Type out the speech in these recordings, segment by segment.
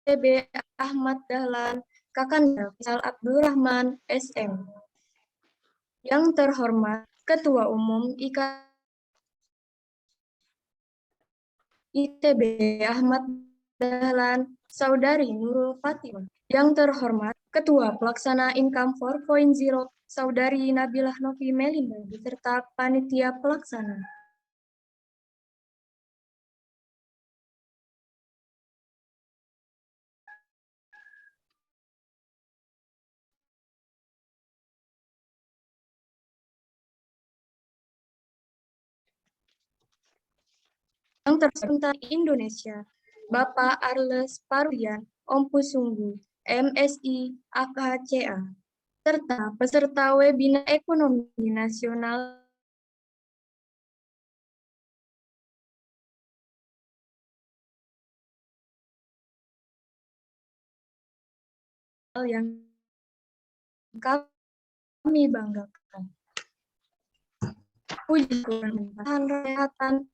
ITB Ahmad Dahlan Kakanda Faisal Abdurrahman SM. Yang terhormat Ketua Umum ITB Ahmad Dahlan Saudari Nurul Fatimah. Yang terhormat Ketua Pelaksana Income 4.0 Saudari Nabilah Novi Melinda beserta panitia pelaksana. Yang terhormat Indonesia, Bapak Arles Parulian, Ompusunggu, MSI, AKCA, serta peserta webinar Ekonomi Nasional yang kami banggakan. Puji Tuhan kesehatan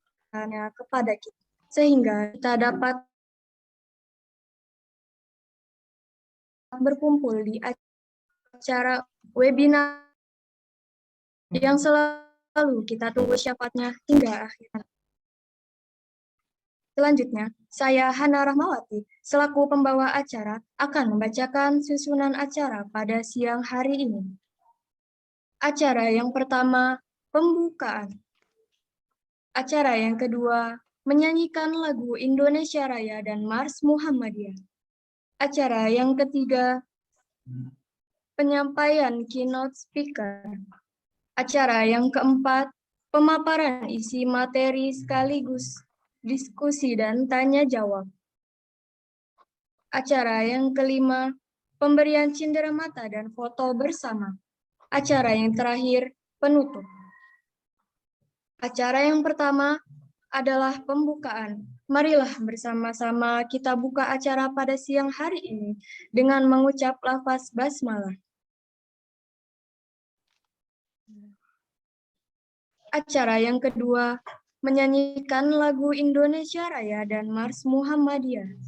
kepada kita, sehingga kita dapat berkumpul di acara webinar yang selalu kita tunggu syafaatnya hingga akhir. Selanjutnya, saya Hana Rahmawati, selaku pembawa acara, akan membacakan susunan acara pada siang hari ini. Acara yang pertama, pembukaan. Acara yang kedua, menyanyikan lagu Indonesia Raya dan Mars Muhammadiyah. Acara yang ketiga, penyampaian keynote speaker. Acara yang keempat, pemaparan isi materi sekaligus diskusi dan tanya jawab. Acara yang kelima, pemberian cenderamata dan foto bersama. Acara yang terakhir, penutup. Acara yang pertama adalah pembukaan. Marilah bersama-sama kita buka acara pada siang hari ini dengan mengucap lafaz basmalah. Acara yang kedua, menyanyikan lagu Indonesia Raya dan Mars Muhammadiyah.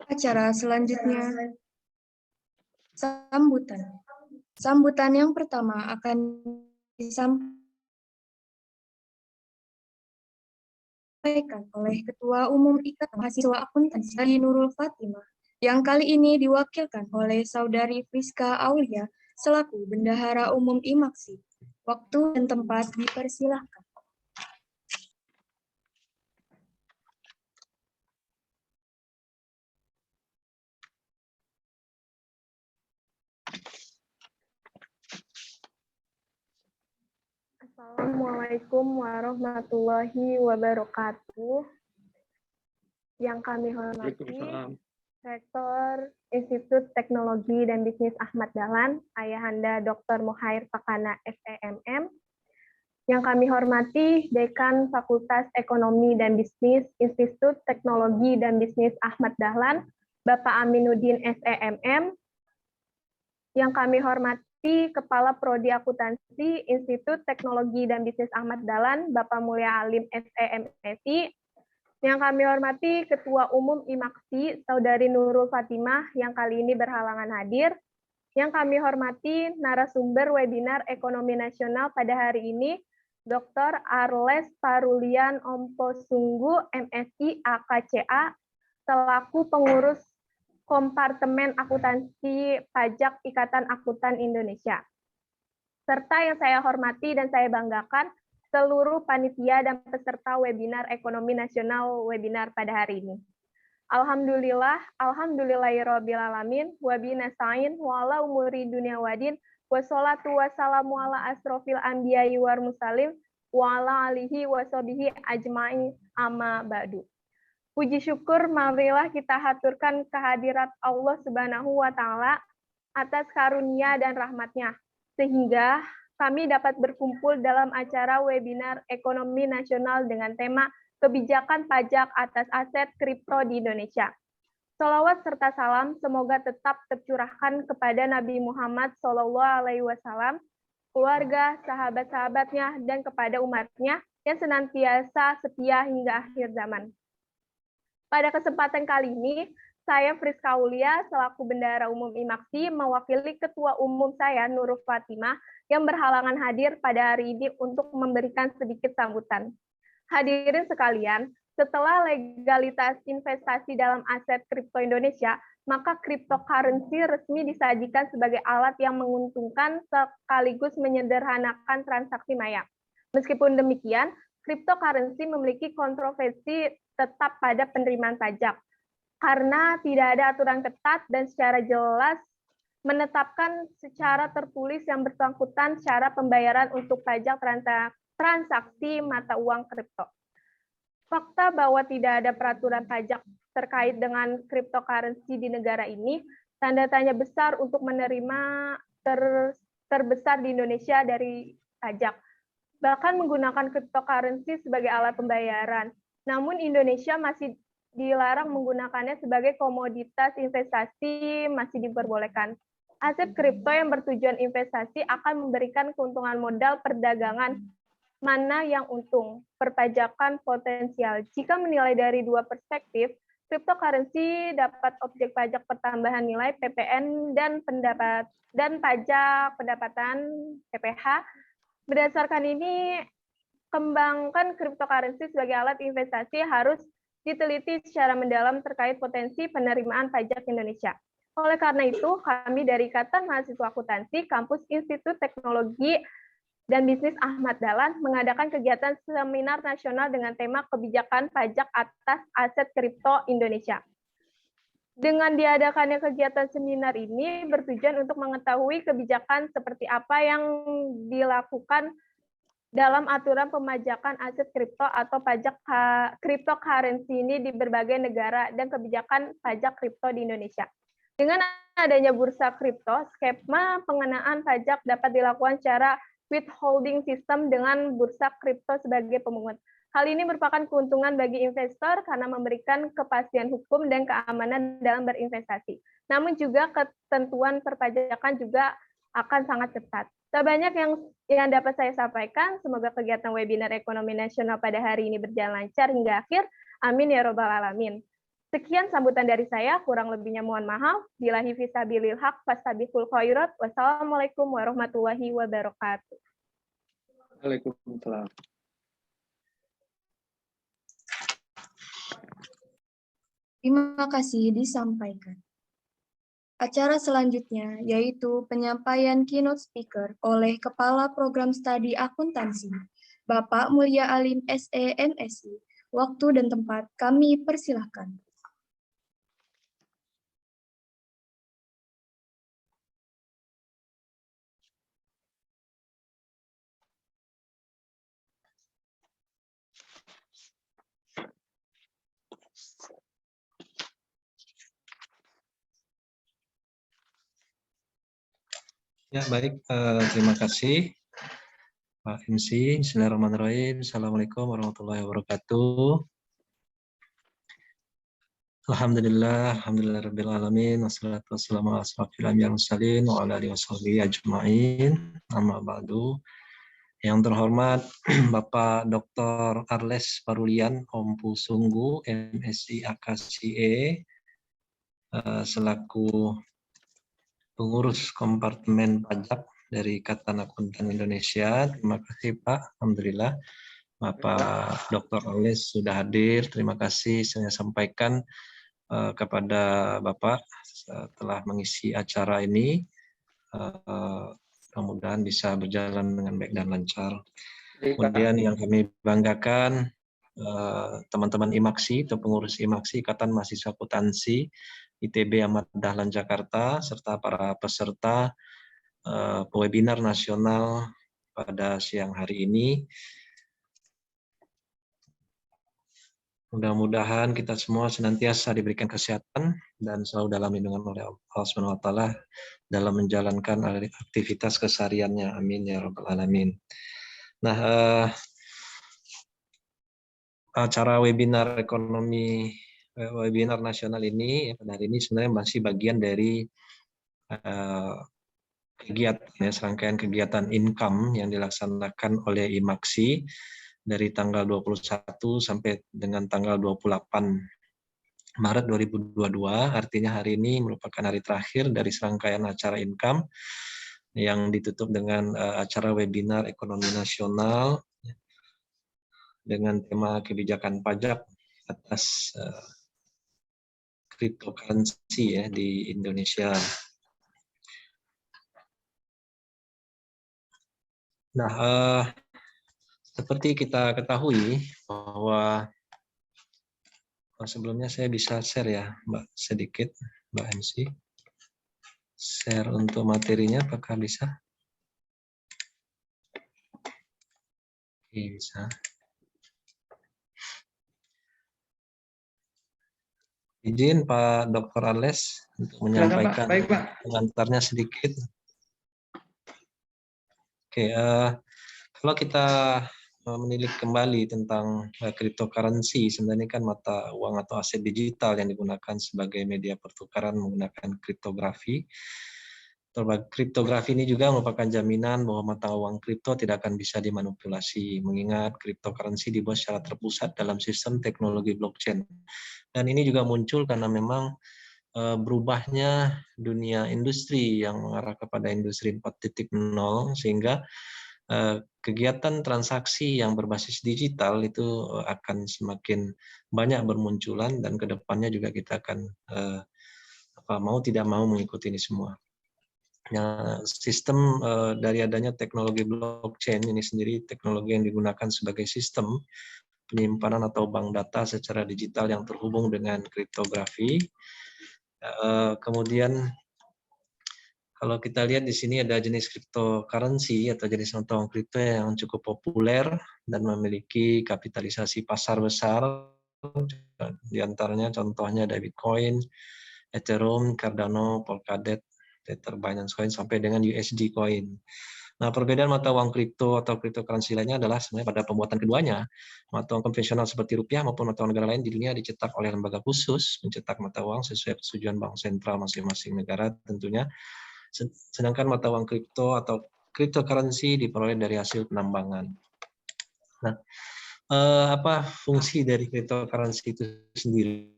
Acara selanjutnya, sambutan. Sambutan yang pertama akan disampaikan oleh Ketua Umum Ikatan Mahasiswa Akuntansi Nurul Fatimah, yang kali ini diwakilkan oleh Saudari Friska Aulia selaku Bendahara Umum IMAKSI. Waktu dan tempat dipersilahkan. Assalamualaikum warahmatullahi wabarakatuh. Yang kami hormati Rektor Institut Teknologi dan Bisnis Ahmad Dahlan, Ayahanda Dr. Muhair Pakana SEMM. Yang kami hormati Dekan Fakultas Ekonomi dan Bisnis Institut Teknologi dan Bisnis Ahmad Dahlan, Bapak Aminuddin SEMM. Yang kami hormati Kepala Prodi Akuntansi Institut Teknologi dan Bisnis Ahmad Dahlan, Bapak Mulia Alim SEMSI. Yang kami hormati Ketua Umum IMAKSI, Saudari Nurul Fatimah, yang kali ini berhalangan hadir. Yang kami hormati narasumber webinar Ekonomi Nasional pada hari ini, Dr. Arles Parulian Omposunggu, MSI AKCA, selaku pengurus Kompartemen Akuntansi Pajak Ikatan Akuntan Indonesia. Serta yang saya hormati dan saya banggakan, seluruh panitia dan peserta webinar Ekonomi Nasional webinar pada hari ini. Alhamdulillah, alhamdulillahirrabbilalamin, wabi nasta'in, wa ala umuri dunia wadin, wassalatu wassalamu ala asrofil anbiya'i war musalim, wa ala alihi wa sahbihi ajma'i amma ba'du. Puji syukur marilah kita haturkan kehadirat Allah Subhanahu wa Ta'ala atas karunia dan rahmatnya, sehingga kami dapat berkumpul dalam acara webinar Ekonomi Nasional dengan tema Kebijakan Pajak atas Aset Kripto di Indonesia. Shalawat serta salam semoga tetap tercurahkan kepada Nabi Muhammad SAW, keluarga, sahabat-sahabatnya, dan kepada umatnya yang senantiasa setia hingga akhir zaman. Pada kesempatan kali ini, saya Friska Aulia selaku Bendahara Umum IMAKSI mewakili Ketua Umum saya Nurul Fatimah yang berhalangan hadir pada hari ini untuk memberikan sedikit sambutan. Hadirin sekalian, setelah legalitas investasi dalam aset kripto Indonesia, maka cryptocurrency resmi disajikan sebagai alat yang menguntungkan sekaligus menyederhanakan transaksi maya. Meskipun demikian, cryptocurrency memiliki kontroversi tetap pada penerimaan pajak, karena tidak ada aturan ketat dan secara jelas menetapkan secara tertulis yang bersangkutan cara pembayaran untuk pajak transaksi mata uang kripto. Fakta bahwa tidak ada peraturan pajak terkait dengan cryptocurrency di negara ini, tanda tanya besar untuk menerima terbesar di Indonesia dari pajak. Bahkan menggunakan cryptocurrency sebagai alat pembayaran. Namun Indonesia masih dilarang menggunakannya sebagai komoditas investasi, masih diperbolehkan. Aset kripto yang bertujuan investasi akan memberikan keuntungan modal perdagangan mana yang untung, perpajakan potensial. Jika menilai dari dua perspektif, cryptocurrency dapat objek pajak pertambahan nilai PPN dan pajak pendapatan PPH. Berdasarkan ini, kembangkan cryptocurrency sebagai alat investasi harus diteliti secara mendalam terkait potensi penerimaan pajak Indonesia. Oleh karena itu, kami dari Ikatan Mahasiswa Akuntansi Kampus Institut Teknologi dan Bisnis Ahmad Dahlan mengadakan kegiatan seminar nasional dengan tema kebijakan pajak atas aset kripto Indonesia. Dengan diadakannya kegiatan seminar ini bertujuan untuk mengetahui kebijakan seperti apa yang dilakukan dalam aturan pemajakan aset kripto atau pajak cryptocurrency ini di berbagai negara dan kebijakan pajak kripto di Indonesia. Dengan adanya bursa kripto, skema pengenaan pajak dapat dilakukan secara withholding system dengan bursa kripto sebagai pemungut. Hal ini merupakan keuntungan bagi investor karena memberikan kepastian hukum dan keamanan dalam berinvestasi. Namun juga ketentuan perpajakan juga akan sangat ketat. Tak banyak yang dapat saya sampaikan. Semoga kegiatan webinar ekonomi nasional pada hari ini berjalan lancar hingga akhir. Amin ya robbal alamin. Sekian sambutan dari saya, kurang lebihnya mohon maaf. Billahi fisabilil haq, fastabiqul khairat. Wassalamualaikum warahmatullahi wabarakatuh. Waalaikumsalam. Terima kasih disampaikan. Acara selanjutnya yaitu penyampaian keynote speaker oleh Kepala Program Studi Akuntansi, Bapak Mulya Alim SE MSI. Waktu dan tempat kami persilahkan. Ya, baik. Terima kasih, Pak MC. Bismillahirrahmanirrahim. Assalamualaikum warahmatullahi wabarakatuh. Alhamdulillah rabbil wassalatu wassalamu ala asrofil anbiya'i wal mursalin wa ala alihi washabihi ajma'in. Amma ba'du. Yang terhormat Bapak Dr. Arles Parulian Ompu Sunggu, MSI AKSIE, selaku pengurus kompartemen pajak dari Ikatan Akuntan Indonesia. Terima kasih Pak. Alhamdulillah Bapak Dr. Arles sudah hadir. Terima kasih saya sampaikan kepada Bapak telah mengisi acara ini. Mudah-mudahan bisa berjalan dengan baik dan lancar. Kemudian yang kami banggakan teman-teman IMAKSI atau pengurus IMAKSI Ikatan Mahasiswa Akuntansi ITB Ahmad Dahlan Jakarta serta para peserta webinar nasional pada siang hari ini. Mudah-mudahan kita semua senantiasa diberikan kesehatan dan selalu dalam lindungan oleh Allah SWT dalam menjalankan aktivitas kesehariannya. Amin ya rabbal alamin. Nah, acara webinar nasional ini pada hari ini sebenarnya masih bagian dari kegiatan serangkaian kegiatan income yang dilaksanakan oleh IMAKSI dari tanggal 21 sampai dengan tanggal 28 Maret 2022, artinya hari ini merupakan hari terakhir dari serangkaian acara Income yang ditutup dengan acara webinar ekonomi nasional dengan tema kebijakan pajak atas cryptocurrency ya di Indonesia. Nah, seperti kita ketahui bahwa sebelumnya saya bisa share ya, Mbak, sedikit, Mbak MC. Share untuk materinya, apakah bisa? Oke, bisa. Izin Pak Dr. Ales untuk menyampaikan pengantarnya sedikit. Oke, kalau kita menilik kembali tentang cryptocurrency, sebenarnya kan mata uang atau aset digital yang digunakan sebagai media pertukaran menggunakan kriptografi. Kriptografi ini juga merupakan jaminan bahwa mata uang kripto tidak akan bisa dimanipulasi, mengingat cryptocurrency dibuat secara terpusat dalam sistem teknologi blockchain. Dan ini juga muncul karena memang berubahnya dunia industri yang mengarah kepada industri 4.0, sehingga kegiatan transaksi yang berbasis digital itu akan semakin banyak bermunculan, dan kedepannya juga kita akan mau tidak mau mengikuti ini semua. Ya, sistem dari adanya teknologi blockchain ini sendiri, teknologi yang digunakan sebagai sistem penyimpanan atau bank data secara digital yang terhubung dengan kriptografi. Kemudian kalau kita lihat di sini ada jenis cryptocurrency atau jenis mata uang kripto yang cukup populer dan memiliki kapitalisasi pasar besar. Di antaranya contohnya ada Bitcoin, Ethereum, Cardano, Polkadot, Tether, Binance Coin, sampai dengan USD Coin. Nah, perbedaan mata uang kripto atau cryptocurrency lainnya adalah sebenarnya pada pembuatan keduanya. Mata uang konvensional seperti rupiah maupun mata uang negara lain di dunia dicetak oleh lembaga khusus mencetak mata uang sesuai persetujuan bank sentral masing-masing negara tentunya. Sedangkan mata uang kripto atau cryptocurrency diperoleh dari hasil penambangan. Nah, apa fungsi dari cryptocurrency itu sendiri?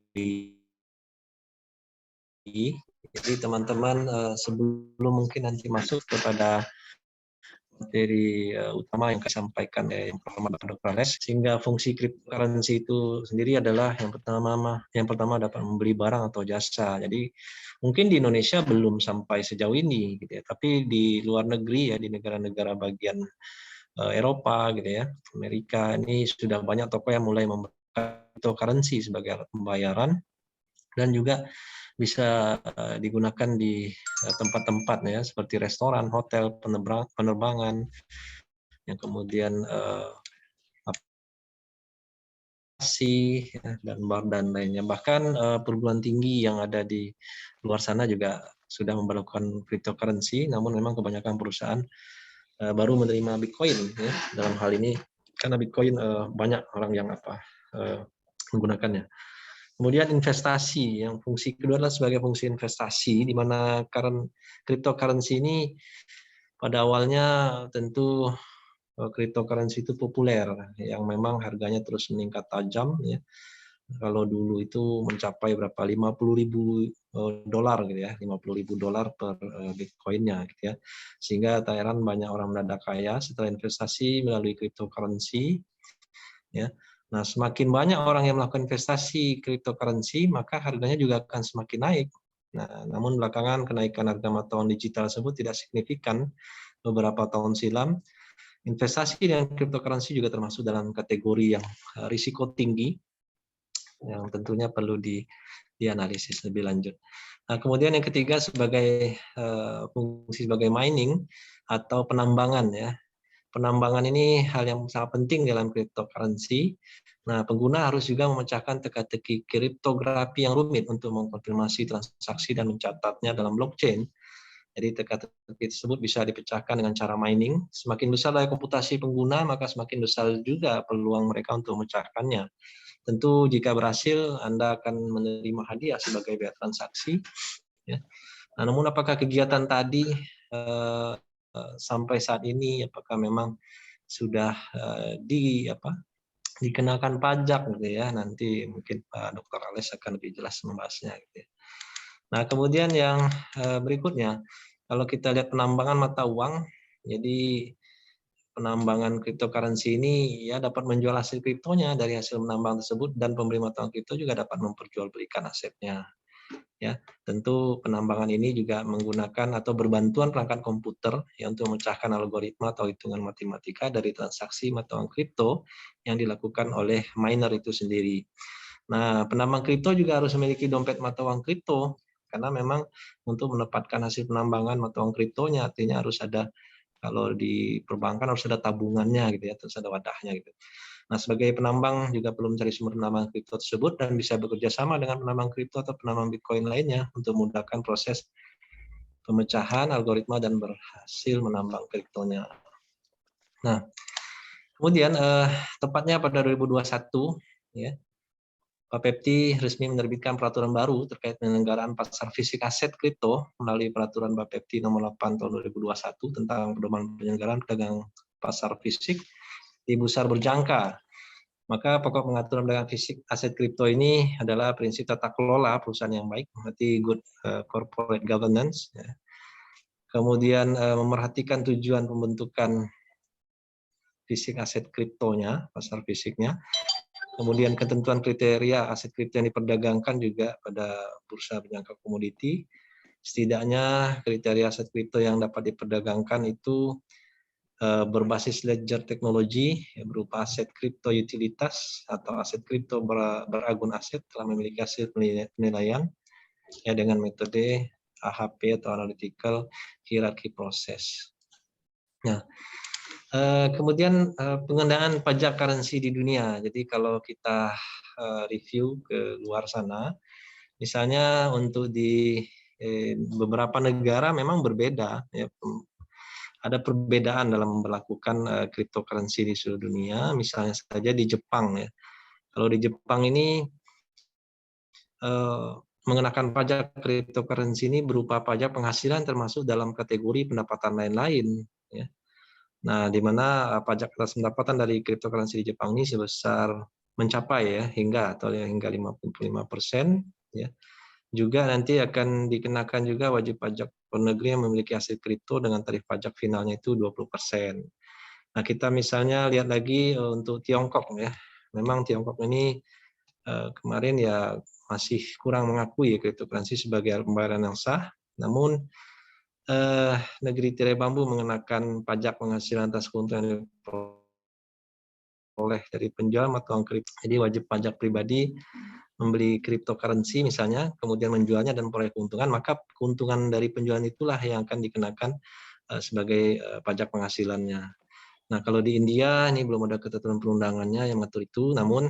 Jadi teman-teman sebelum mungkin nanti masuk kepada materi utama yang saya sampaikan yang pertama Dr. Ales, sehingga fungsi cryptocurrency itu sendiri adalah yang pertama dapat membeli barang atau jasa. Jadi mungkin di Indonesia belum sampai sejauh ini gitu ya, tapi di luar negeri ya, di negara-negara bagian Eropa gitu ya, Amerika, ini sudah banyak toko yang mulai membuat cryptocurrency sebagai alat pembayaran, dan juga bisa digunakan di tempat-tempat ya seperti restoran, hotel, penerbangan, yang kemudian dan lainnya. Bahkan perguruan tinggi yang ada di luar sana juga sudah memperlakukan cryptocurrency, namun memang kebanyakan perusahaan baru menerima Bitcoin ya dalam hal ini, karena Bitcoin banyak orang yang menggunakannya. Kemudian investasi, yang fungsi kedua adalah sebagai fungsi investasi, di mana cryptocurrency ini pada awalnya tentu cryptocurrency itu populer, yang memang harganya terus meningkat tajam ya. Kalau dulu itu mencapai berapa, 50.000 dolar gitu ya, 50.000 dolar per Bitcoinnya gitu ya. Sehingga tak heran banyak orang mendadak kaya setelah investasi melalui cryptocurrency ya. Nah, semakin banyak orang yang melakukan investasi cryptocurrency, maka harganya juga akan semakin naik. Nah, namun belakangan kenaikan harga mata uang digital tersebut tidak signifikan. Beberapa tahun silam, investasi dengan cryptocurrency juga termasuk dalam kategori yang risiko tinggi, yang tentunya perlu dianalisis lebih lanjut. Nah, kemudian yang ketiga sebagai fungsi sebagai mining atau penambangan ya. Penambangan ini hal yang sangat penting dalam cryptocurrency. Nah, pengguna harus juga memecahkan teka-teki kriptografi yang rumit untuk mengkonfirmasi transaksi dan mencatatnya dalam blockchain. Jadi teka-teki tersebut bisa dipecahkan dengan cara mining. Semakin besar daya komputasi pengguna, maka semakin besar juga peluang mereka untuk memecahkannya. Tentu jika berhasil, Anda akan menerima hadiah sebagai biaya transaksi. Ya. Nah, namun apakah kegiatan tadi sampai saat ini apakah memang sudah dikenakan pajak gitu ya. Nanti mungkin Pak Dr. Ales akan lebih jelas membahasnya gitu ya. Nah, kemudian yang berikutnya, kalau kita lihat penambangan mata uang, jadi penambangan cryptocurrency ini ya dapat menjual hasil kriptonya dari hasil menambang tersebut, dan pemberi mata uang kripto juga dapat memperjualbelikan asetnya. Ya, tentu penambangan ini juga menggunakan atau berbantuan perangkat komputer ya untuk memecahkan algoritma atau hitungan matematika dari transaksi mata uang kripto yang dilakukan oleh miner itu sendiri. Nah, penambang kripto juga harus memiliki dompet mata uang kripto karena memang untuk menempatkan hasil penambangan mata uang kriptonya artinya harus ada, kalau di perbankan harus ada tabungannya gitu ya, terus ada wadahnya gitu. Nah, sebagai penambang juga perlu mencari sumber penambang kripto tersebut dan bisa bekerja sama dengan penambang kripto atau penambang Bitcoin lainnya untuk memudahkan proses pemecahan algoritma dan berhasil menambang kriptonya. Nah, kemudian tepatnya pada 2021 ya, Bapepti resmi menerbitkan peraturan baru terkait penyelenggaraan pasar fisik aset kripto melalui peraturan Bapepti nomor 8 tahun 2021 tentang pedoman penyelenggaraan pedagang pasar fisik di besar berjangka. Maka pokok pengaturan perdagangan fisik aset kripto ini adalah prinsip tata kelola perusahaan yang baik, berarti good corporate governance. Ya. Kemudian memerhatikan tujuan pembentukan fisik aset kriptonya, pasar fisiknya. Kemudian ketentuan kriteria aset kripto yang diperdagangkan juga pada bursa berjangka komoditi. Setidaknya kriteria aset kripto yang dapat diperdagangkan itu berbasis ledger teknologi berupa aset kripto utilitas atau aset kripto beragun aset telah memiliki hasil penilaian ya dengan metode AHP atau analytical hierarchy process. Nah, kemudian pengendalian pajak currency di dunia. Jadi kalau kita review ke luar sana, misalnya untuk di beberapa negara memang berbeda ya, ada perbedaan dalam memperlakukan cryptocurrency di seluruh dunia. Misalnya saja di Jepang ya. Kalau di Jepang ini mengenakan pajak cryptocurrency ini berupa pajak penghasilan termasuk dalam kategori pendapatan lain-lain ya. Nah, di mana pajak atas pendapatan dari cryptocurrency di Jepang ini sebesar mencapai ya hingga 55% ya. Juga nanti akan dikenakan juga wajib pajak luar negeri yang memiliki aset kripto dengan tarif pajak finalnya itu 20%. Nah, kita misalnya lihat lagi untuk Tiongkok ya. Memang Tiongkok ini kemarin ya masih kurang mengakui cryptocurrency sebagai alat pembayaran yang sah. Namun negeri tirai bambu mengenakan pajak penghasilan atas keuntungan yang diperoleh dari penjualan mata uang kripto. Jadi wajib pajak pribadi membeli cryptocurrency misalnya, kemudian menjualnya dan memperoleh keuntungan, maka keuntungan dari penjualan itulah yang akan dikenakan sebagai pajak penghasilannya. Nah, kalau di India ini belum ada ketentuan perundangannya yang mengatur itu, namun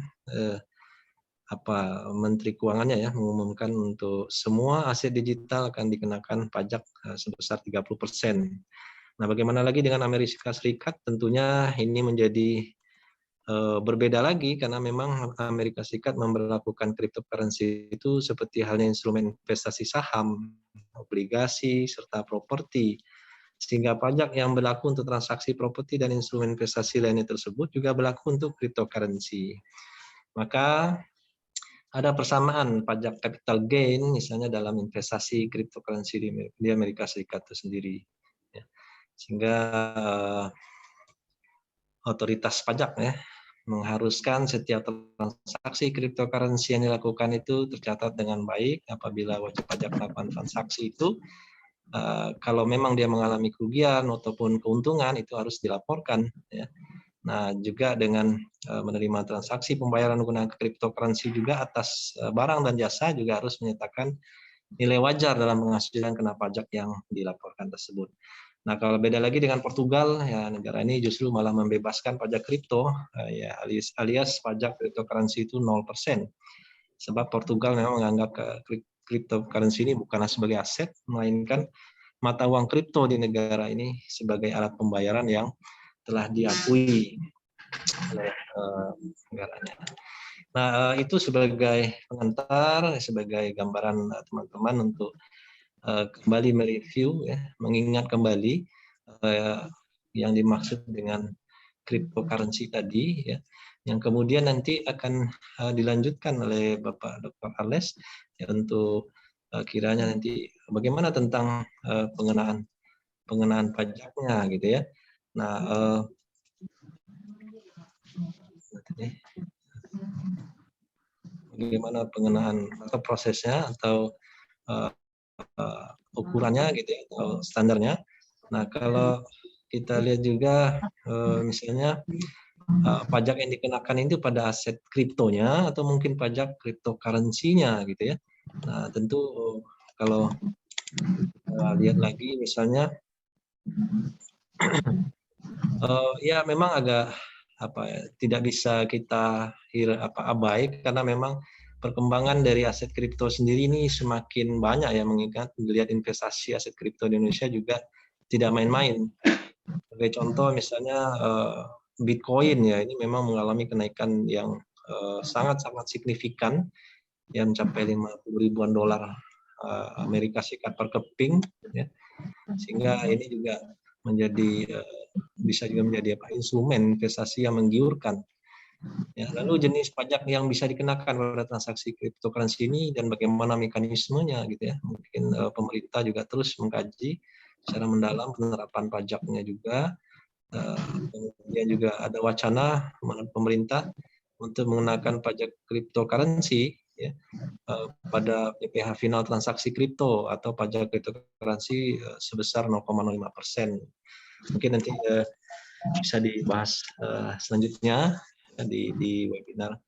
Menteri Keuangannya ya mengumumkan untuk semua aset digital akan dikenakan pajak sebesar 30%. Nah, bagaimana lagi dengan Amerika Serikat? Tentunya ini menjadi berbeda lagi karena memang Amerika Serikat memberlakukan cryptocurrency itu seperti halnya instrumen investasi saham, obligasi, serta properti. Sehingga pajak yang berlaku untuk transaksi properti dan instrumen investasi lainnya tersebut juga berlaku untuk cryptocurrency. Maka ada persamaan pajak capital gain misalnya dalam investasi cryptocurrency di Amerika Serikat itu sendiri. Ya. Sehingga otoritas pajak ya mengharuskan setiap transaksi cryptocurrency yang dilakukan itu tercatat dengan baik. Apabila wajib pajak melakukan transaksi itu, kalau memang dia mengalami kerugian ataupun keuntungan itu harus dilaporkan. Ya. Nah, juga dengan menerima transaksi pembayaran menggunakan cryptocurrency juga atas barang dan jasa juga harus menyatakan nilai wajar dalam penghasilan kena pajak yang dilaporkan tersebut. Nah, kalau beda lagi dengan Portugal, ya negara ini justru malah membebaskan pajak kripto, ya alias pajak cryptocurrency itu 0%. Sebab Portugal memang menganggap cryptocurrency ini bukanlah sebagai aset, melainkan mata uang kripto di negara ini sebagai alat pembayaran yang telah diakui oleh negaranya. Nah, itu sebagai pengantar, sebagai gambaran teman-teman untuk kembali mereview, ya, mengingat kembali yang dimaksud dengan cryptocurrency tadi, ya, yang kemudian nanti akan dilanjutkan oleh Bapak Dr. Arles ya, untuk kiranya nanti bagaimana tentang pengenaan pajaknya gitu ya. Nah, bagaimana pengenaan atau prosesnya atau ukurannya gitu ya, atau standarnya. Nah, kalau kita lihat juga misalnya pajak yang dikenakan itu pada aset kriptonya atau mungkin pajak cryptocurrency-nya gitu ya. Nah, tentu kalau lihat lagi misalnya ya memang agak tidak bisa kita abai karena memang perkembangan dari aset kripto sendiri ini semakin banyak ya, mengingat melihat investasi aset kripto di Indonesia juga tidak main-main. Sebagai contoh misalnya Bitcoin ya, ini memang mengalami kenaikan yang sangat-sangat signifikan yang mencapai 50 ribuan dolar Amerika Serikat per keping ya. Sehingga ini juga menjadi bisa juga menjadi instrumen investasi yang menggiurkan. Ya, lalu jenis pajak yang bisa dikenakan pada transaksi cryptocurrency ini dan bagaimana mekanismenya gitu ya. Mungkin pemerintah juga terus mengkaji secara mendalam penerapan pajaknya juga. Kemudian juga ada wacana pemerintah untuk mengenakan pajak cryptocurrency ya, pada PPh final transaksi kripto atau pajak cryptocurrency sebesar 0,05%. Mungkin nanti bisa dibahas selanjutnya di webinar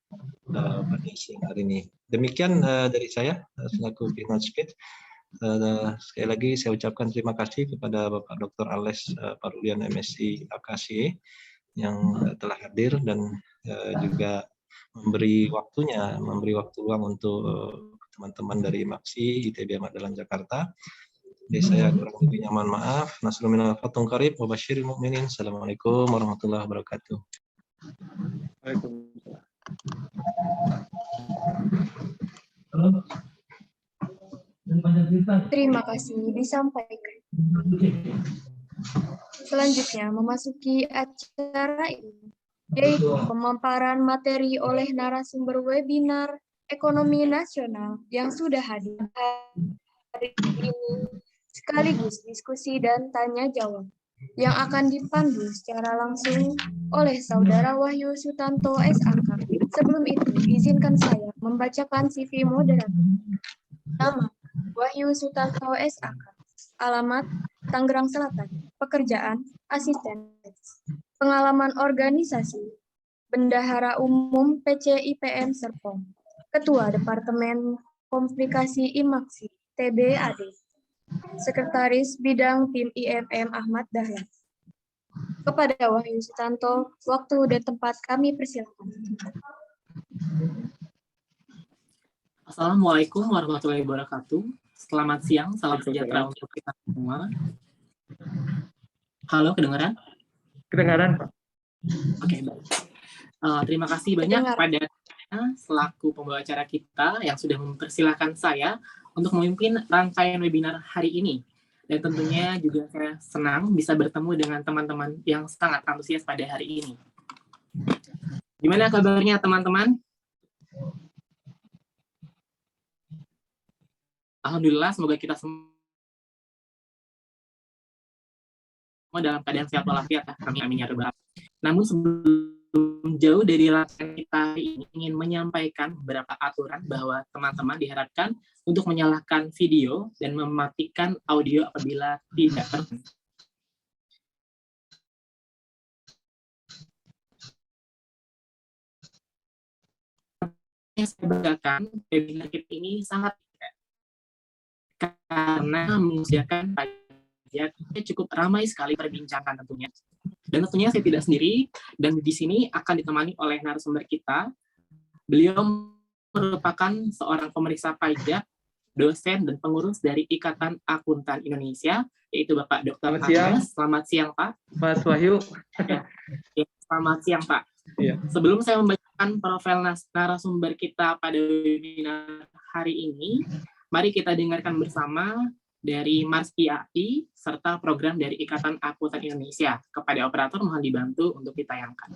pada siang hari ini. Demikian dari saya selaku Final Speech. Sekali lagi saya ucapkan terima kasih kepada Bapak Dr. Arles Parulian MSc AKC yang telah hadir dan juga memberi waktu luang untuk teman-teman dari IMAKSI ITB Ahmad Dahlan Jakarta. Jadi saya kurang lebihnya mohon maaf. Nasrul minal fathun qarib wa basyiril mu'minin. Assalamualaikum warahmatullahi wabarakatuh. Terima kasih disampaikan. Selanjutnya memasuki acara ini, yaitu pemaparan materi oleh narasumber webinar Ekonomi Nasional yang sudah hadir hari ini, sekaligus diskusi dan tanya jawab yang akan dipandu secara langsung oleh Saudara Wahyu Sutanto SAK. Sebelum itu, izinkan saya membacakan CV moderator. Nama, Wahyu Sutanto SAK. Alamat, Tangerang Selatan. Pekerjaan, asisten. Pengalaman organisasi, Bendahara Umum PCIPM Serpong. Ketua Departemen Komunikasi IMAKSI, TBAD. Sekretaris Bidang Tim IMM Ahmad Dahlan. Kepada Wahyu Sutanto, waktu dan tempat kami persilakan. Assalamualaikum warahmatullahi wabarakatuh. Selamat siang, salam sejahtera untuk kita semua. Halo, kedengaran? Kedengaran, Pak. Oke, baik. Terima kasih banyak kepada selaku pembawa acara kita yang sudah mempersilahkan saya untuk memimpin rangkaian webinar hari ini. Dan tentunya juga saya senang bisa bertemu dengan teman-teman yang sangat antusias pada hari ini. Gimana kabarnya teman-teman? Alhamdulillah, semoga kita semua dalam keadaan sehat walafiat. Amin ya rabbal alamin. Namun sebelum jauh dari rangkaian kita ini, ingin menyampaikan beberapa aturan bahwa teman-teman diharapkan untuk menyalakan video dan mematikan audio apabila tidak perlu. Yang saya banggakan, webinar kita ini sangat karena mengusiakan pajaknya cukup ramai sekali perbincangan tentunya. Dan tentunya saya tidak sendiri, dan di sini akan ditemani oleh narasumber kita. Beliau merupakan seorang pemeriksa pajak, dosen, dan pengurus dari Ikatan Akuntan Indonesia, yaitu Bapak Dr. Arles. Selamat siang, Pak. Mas Wahyu. Ya, selamat siang, Pak. Ya. Sebelum saya membacakan profil narasumber kita pada webinar hari ini, mari kita dengarkan bersama dari Mars IAI serta program dari Ikatan Akuntan Indonesia. Kepada operator mohon dibantu untuk ditayangkan.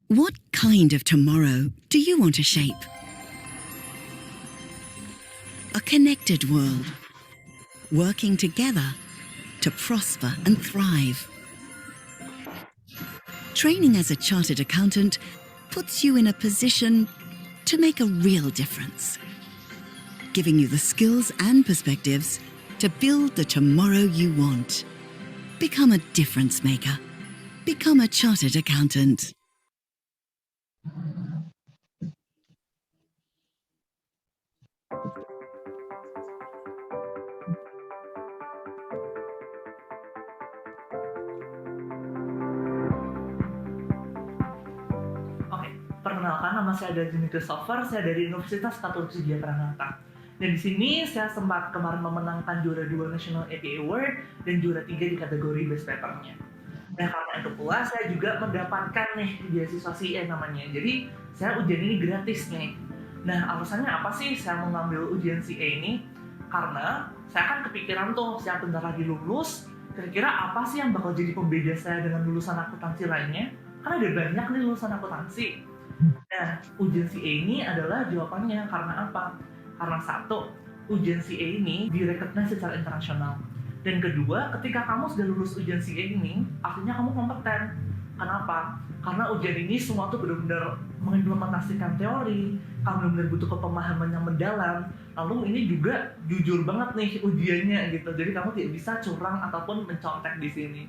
What kind of tomorrow do you want to shape? A connected world, working together to prosper and thrive. Training as a chartered accountant puts you in a position to make a real difference, giving you the skills and perspectives to build the tomorrow you want. Become a difference maker. Become a chartered accountant. Perkenalkan, nama saya Dajjal Christopher, saya dari Universitas Katolik Sedia Pranata. Dan di sini saya sempat kemarin memenangkan juara 2 National APA Award dan juara 3 di kategori Best Paper-nya. Nah, karena itu pula saya juga mendapatkan nih beasiswa CA namanya. Jadi, saya ujian ini gratis nih. Nah, alasannya apa sih saya mengambil ujian CA ini? Karena saya kan kepikiran tuh, saya bentar lagi lulus, kira-kira apa sih yang bakal jadi pembeda saya dengan lulusan akuntansi lainnya? Karena ada banyak nih lulusan akuntansi. Nah, ujian CA ini adalah jawabannya. Karena apa? Karena satu, ujian CA ini direcognize secara internasional. Dan kedua, ketika kamu sudah lulus ujian CA ini, artinya kamu kompeten. Kenapa? Karena ujian ini semua tuh benar-benar mengimplementasikan teori, kamu benar-benar butuh pemahaman yang mendalam. Lalu ini juga jujur banget nih ujiannya gitu. Jadi kamu tidak bisa curang ataupun mencontek di sini.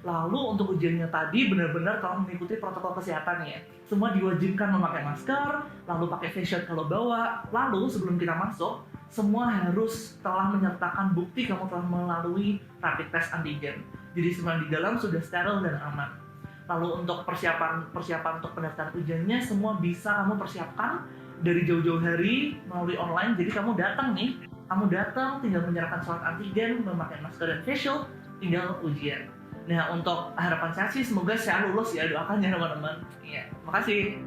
Lalu untuk ujiannya tadi benar-benar kalau mengikuti protokol kesehatan ya. Semua diwajibkan memakai masker, lalu pakai face shield kalau bawa. Lalu sebelum kita masuk, semua harus telah menyertakan bukti kamu telah melalui rapid test antigen. Jadi semua di dalam sudah steril dan aman. Lalu untuk persiapan untuk pendaftaran ujiannya semua bisa kamu persiapkan dari jauh-jauh hari melalui online. Jadi kamu datang, tinggal menyerahkan surat antigen, memakai masker dan face shield, tinggal ujian. Nah, untuk harapan saya sih semoga saya lulus ya, doakan ya teman-teman. Iya, makasih.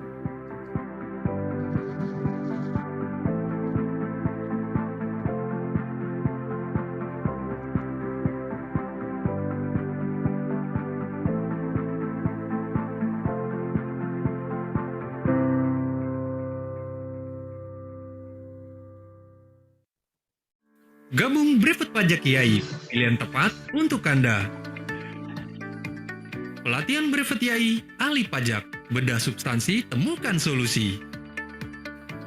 Gabung Brevet Pajak IAI, pilihan tepat untuk Anda. Pelatihan Brevet IAI, ahli pajak, bedah substansi, temukan solusi.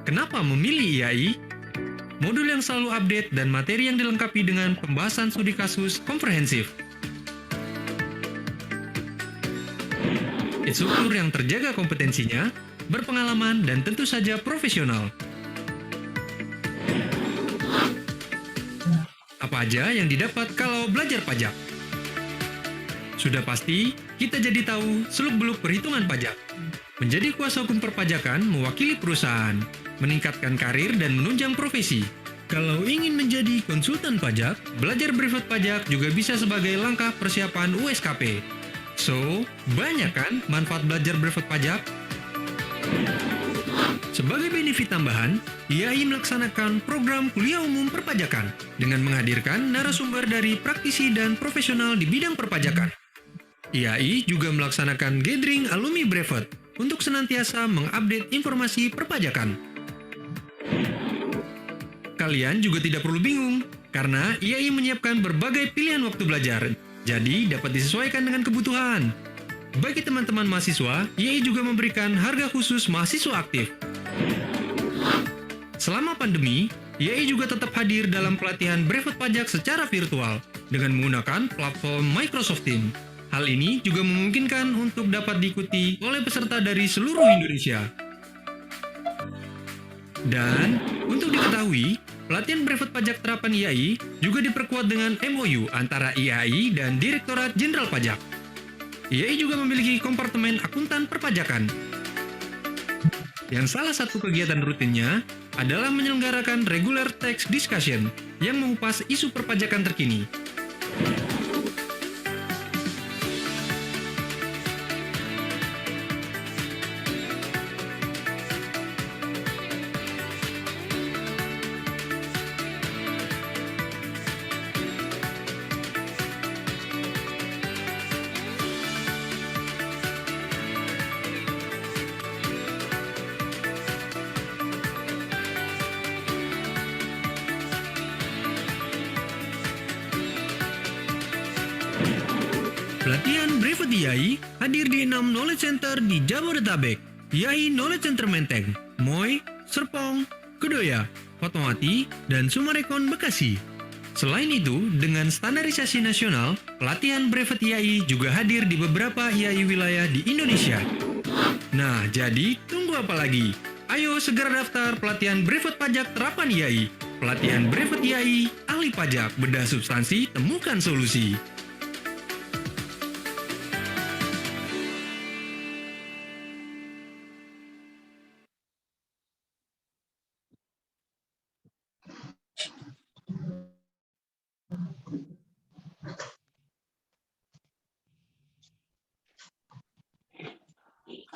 Kenapa memilih IAI? Modul yang selalu update dan materi yang dilengkapi dengan pembahasan studi kasus komprehensif. Instruktur yang terjaga kompetensinya, berpengalaman dan tentu saja profesional. Apa aja yang didapat kalau belajar pajak? Sudah pasti, kita jadi tahu seluk-beluk perhitungan pajak. Menjadi kuasa hukum perpajakan mewakili perusahaan, meningkatkan karir dan menunjang profesi. Kalau ingin menjadi konsultan pajak, belajar brevet pajak juga bisa sebagai langkah persiapan USKP. So, banyak kan manfaat belajar brevet pajak? Sebagai benefit tambahan, IAI melaksanakan program kuliah umum perpajakan dengan menghadirkan narasumber dari praktisi dan profesional di bidang perpajakan. IAI juga melaksanakan gathering alumni brevet untuk senantiasa mengupdate informasi perpajakan. Kalian juga tidak perlu bingung, karena IAI menyiapkan berbagai pilihan waktu belajar. jadi dapat disesuaikan dengan kebutuhan. Bagi teman-teman mahasiswa, IAI juga memberikan harga khusus mahasiswa aktif. Selama pandemi, IAI juga tetap hadir dalam pelatihan brevet pajak secara virtual dengan menggunakan platform Microsoft Teams. Hal ini juga memungkinkan untuk dapat diikuti oleh peserta dari seluruh Indonesia. Dan untuk diketahui, pelatihan brevet pajak terapan IAI juga diperkuat dengan MOU antara IAI dan Direktorat Jenderal Pajak. IAI juga memiliki kompartemen akuntan perpajakan, yang salah satu kegiatan rutinnya adalah menyelenggarakan regular tax discussion yang mengupas isu perpajakan terkini. Pelatihan brevet IAI hadir di 6 knowledge center di Jabodetabek, IAI Knowledge Center Menteng, Moy, Serpong, Kedoya, Fatmawati, dan Sumarekon Bekasi. Selain itu, dengan standarisasi nasional, pelatihan brevet IAI juga hadir di beberapa IAI wilayah di Indonesia. Nah, jadi tunggu apa lagi? Ayo segera daftar pelatihan brevet pajak terapan IAI. Pelatihan brevet IAI, ahli pajak, bedah substansi, temukan solusi.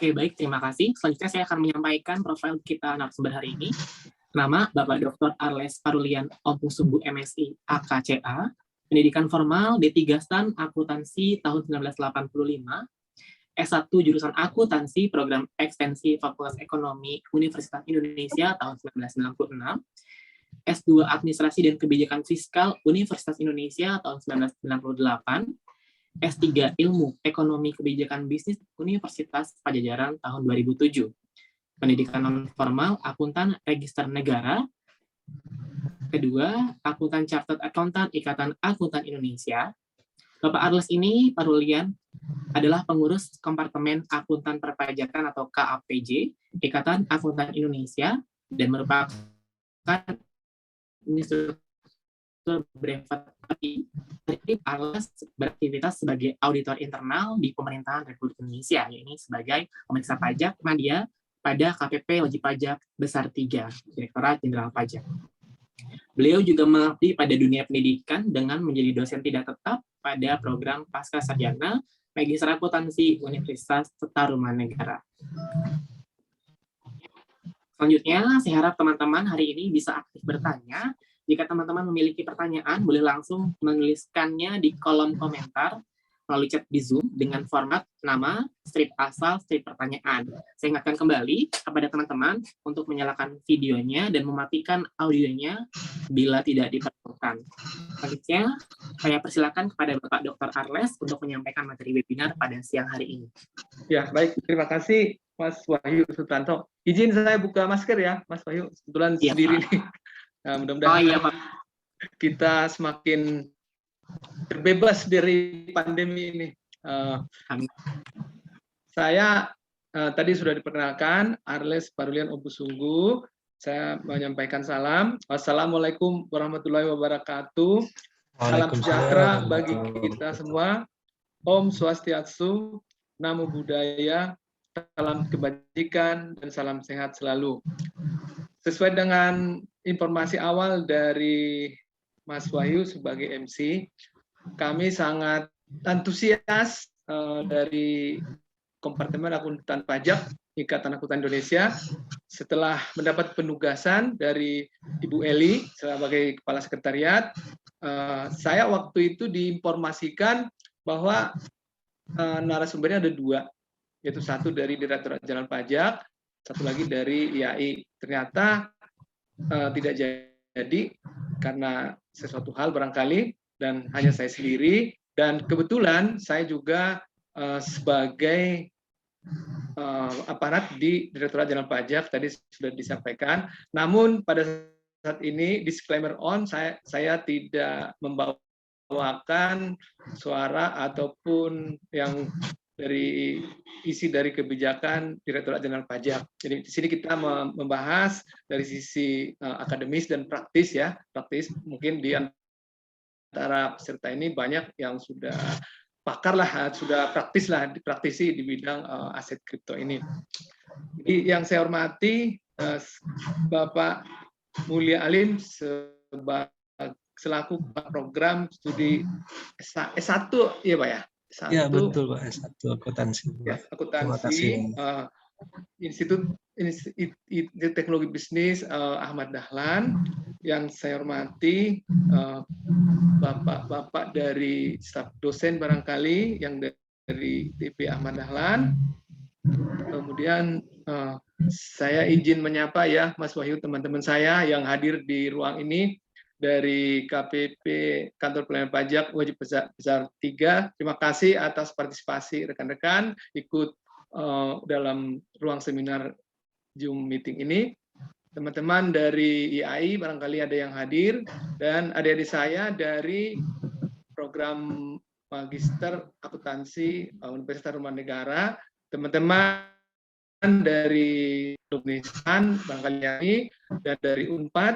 Oke, baik. Terima kasih. Selanjutnya saya akan menyampaikan profil kita narasumber hari ini. Nama Bapak Dr. Arles Parulian Ompusunggu MSI AKCA, pendidikan formal D3 STAN Akuntansi tahun 1985, S1 jurusan Akuntansi Program Ekstensi Fakultas Ekonomi Universitas Indonesia tahun 1996, S2 Administrasi dan Kebijakan Fiskal Universitas Indonesia tahun 1998, S3 Ilmu Ekonomi Kebijakan Bisnis Universitas Pajajaran tahun 2007. Pendidikan non-formal Akuntan Register Negara. Kedua, Akuntan Chartered Accountant Ikatan Akuntan Indonesia. Bapak Arles ini Parulian adalah pengurus Kompartemen Akuntan Perpajakan atau KAPJ Ikatan Akuntan Indonesia dan merupakan brevet Arles beraktivitas sebagai auditor internal di Pemerintahan Republik Indonesia, yaitu sebagai pemeriksa pajak media pada KPP Wajib Pajak Besar 3, Direktorat Jenderal Pajak. Beliau juga mengabdi pada dunia pendidikan dengan menjadi dosen tidak tetap pada program Pasca Sarjana Magister Akuntansi Universitas Tarumanegara. Selanjutnya, saya harap teman-teman hari ini bisa aktif bertanya. Jika teman-teman memiliki pertanyaan, boleh langsung menuliskannya di kolom komentar melalui chat di Zoom dengan format nama, strip asal, strip pertanyaan. Saya ingatkan kembali kepada teman-teman untuk menyalakan videonya dan mematikan audionya bila tidak diperlukan. Selanjutnya, saya persilakan kepada Bapak Dr. Arles untuk menyampaikan materi webinar pada siang hari ini. Ya, baik. Terima kasih, Mas Wahyu Sutanto. Izin saya buka masker ya, Mas Wahyu. Kebetulan Ya, sendiri Pak. nih. Nah, mudah-mudahan kita semakin terbebas dari pandemi ini. Saya tadi sudah diperkenalkan, Arles Parulian Ompusunggu. Saya menyampaikan salam. Wassalamualaikum warahmatullahi wabarakatuh. Salam sejahtera bagi kita semua. Om Swastiastu, Namo Buddhaya, salam kebajikan, dan salam sehat selalu. Sesuai dengan informasi awal dari Mas Wahyu sebagai MC, kami sangat antusias dari Kompartemen Akuntan Pajak Ikatan Akuntan Indonesia setelah mendapat penugasan dari Ibu Eli sebagai Kepala Sekretariat. Saya waktu itu diinformasikan bahwa narasumbernya ada 2, yaitu satu dari Direktorat Jenderal Pajak, satu lagi dari IAI. Ternyata tidak jadi karena sesuatu hal barangkali, dan hanya saya sendiri. Dan kebetulan saya juga sebagai aparat di Direktorat Jenderal Pajak tadi sudah disampaikan. Namun pada saat ini disclaimer on, saya tidak membawakan suara ataupun yang dari isi dari kebijakan Direktorat Jenderal Pajak. Jadi di sini kita membahas dari sisi akademis dan praktis ya. Praktis mungkin di antara peserta ini banyak yang sudah pakar lah, sudah praktisi di bidang aset kripto ini. Jadi yang saya hormati Bapak Mulia Alim selaku program studi S1 ya Pak ya? S1, ya betul Pak, S1 akuntansi. Ya, akuntansi Institut Teknologi Bisnis Ahmad Dahlan. Yang saya hormati bapak-bapak dari staf dosen barangkali yang dari TP Ahmad Dahlan. Kemudian saya izin menyapa ya Mas Wahyu, teman-teman saya yang hadir di ruang ini dari KPP Kantor Pelayanan Pajak Wajib Besar 3. Terima kasih atas partisipasi rekan-rekan ikut dalam ruang seminar Zoom meeting ini. Teman-teman dari IAI barangkali ada yang hadir, dan adik-adik saya dari program Magister Akuntansi Universitas Taruman Negara, teman-teman dari Indonesia barangkali ini, dan dari UNPAD,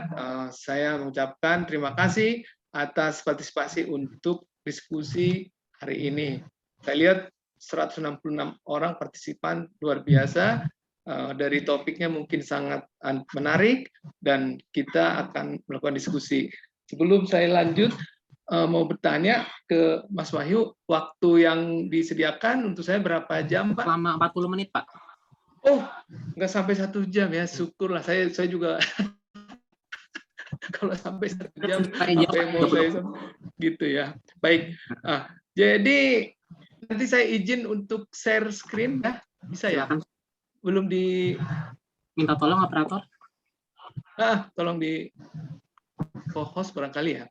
saya mengucapkan terima kasih atas partisipasi untuk diskusi hari ini. Saya lihat 166 orang partisipan, luar biasa. Dari topiknya mungkin sangat menarik dan kita akan melakukan diskusi. Sebelum saya lanjut, mau bertanya ke Mas Wahyu, waktu yang disediakan untuk saya berapa jam Pak? Selama 40 menit Pak. Oh, nggak sampai 1 jam ya, syukurlah. Saya juga kalau sampai 1 jam, apa yang mau saya gitu ya. Baik, jadi nanti saya izin untuk share screen ya, bisa ya? Belum di minta tolong operator. Tolong di co-host barangkali ya.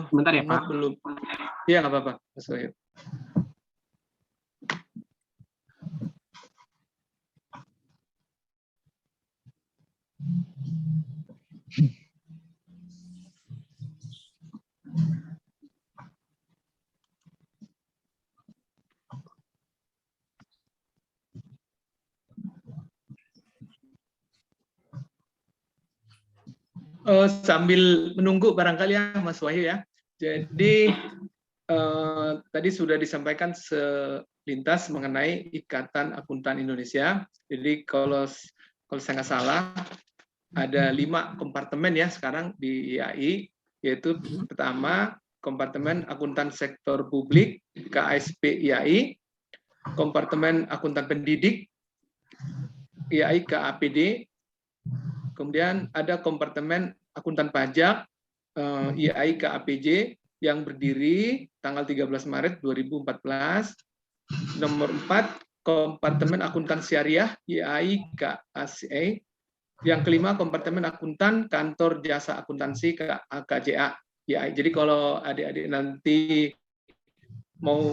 Sebentar ya Pak. Belum. Iya nggak apa-apa, Mas Wahyu. Sambil menunggu barangkali ya Mas Wahyu ya. Jadi tadi sudah disampaikan selintas mengenai Ikatan Akuntan Indonesia. Jadi kalau saya nggak salah ada 5 kompartemen ya sekarang di IAI, yaitu pertama kompartemen akuntan sektor publik KASP IAI, kompartemen akuntan pendidik IAI KAPD. Kemudian ada kompartemen akuntan pajak IAI KAPJ yang berdiri tanggal 13 Maret 2014. Nomor 4, kompartemen akuntan syariah IAI KACA. Yang kelima, kompartemen akuntan kantor jasa akuntansi KJA IAI. Jadi kalau adik-adik nanti mau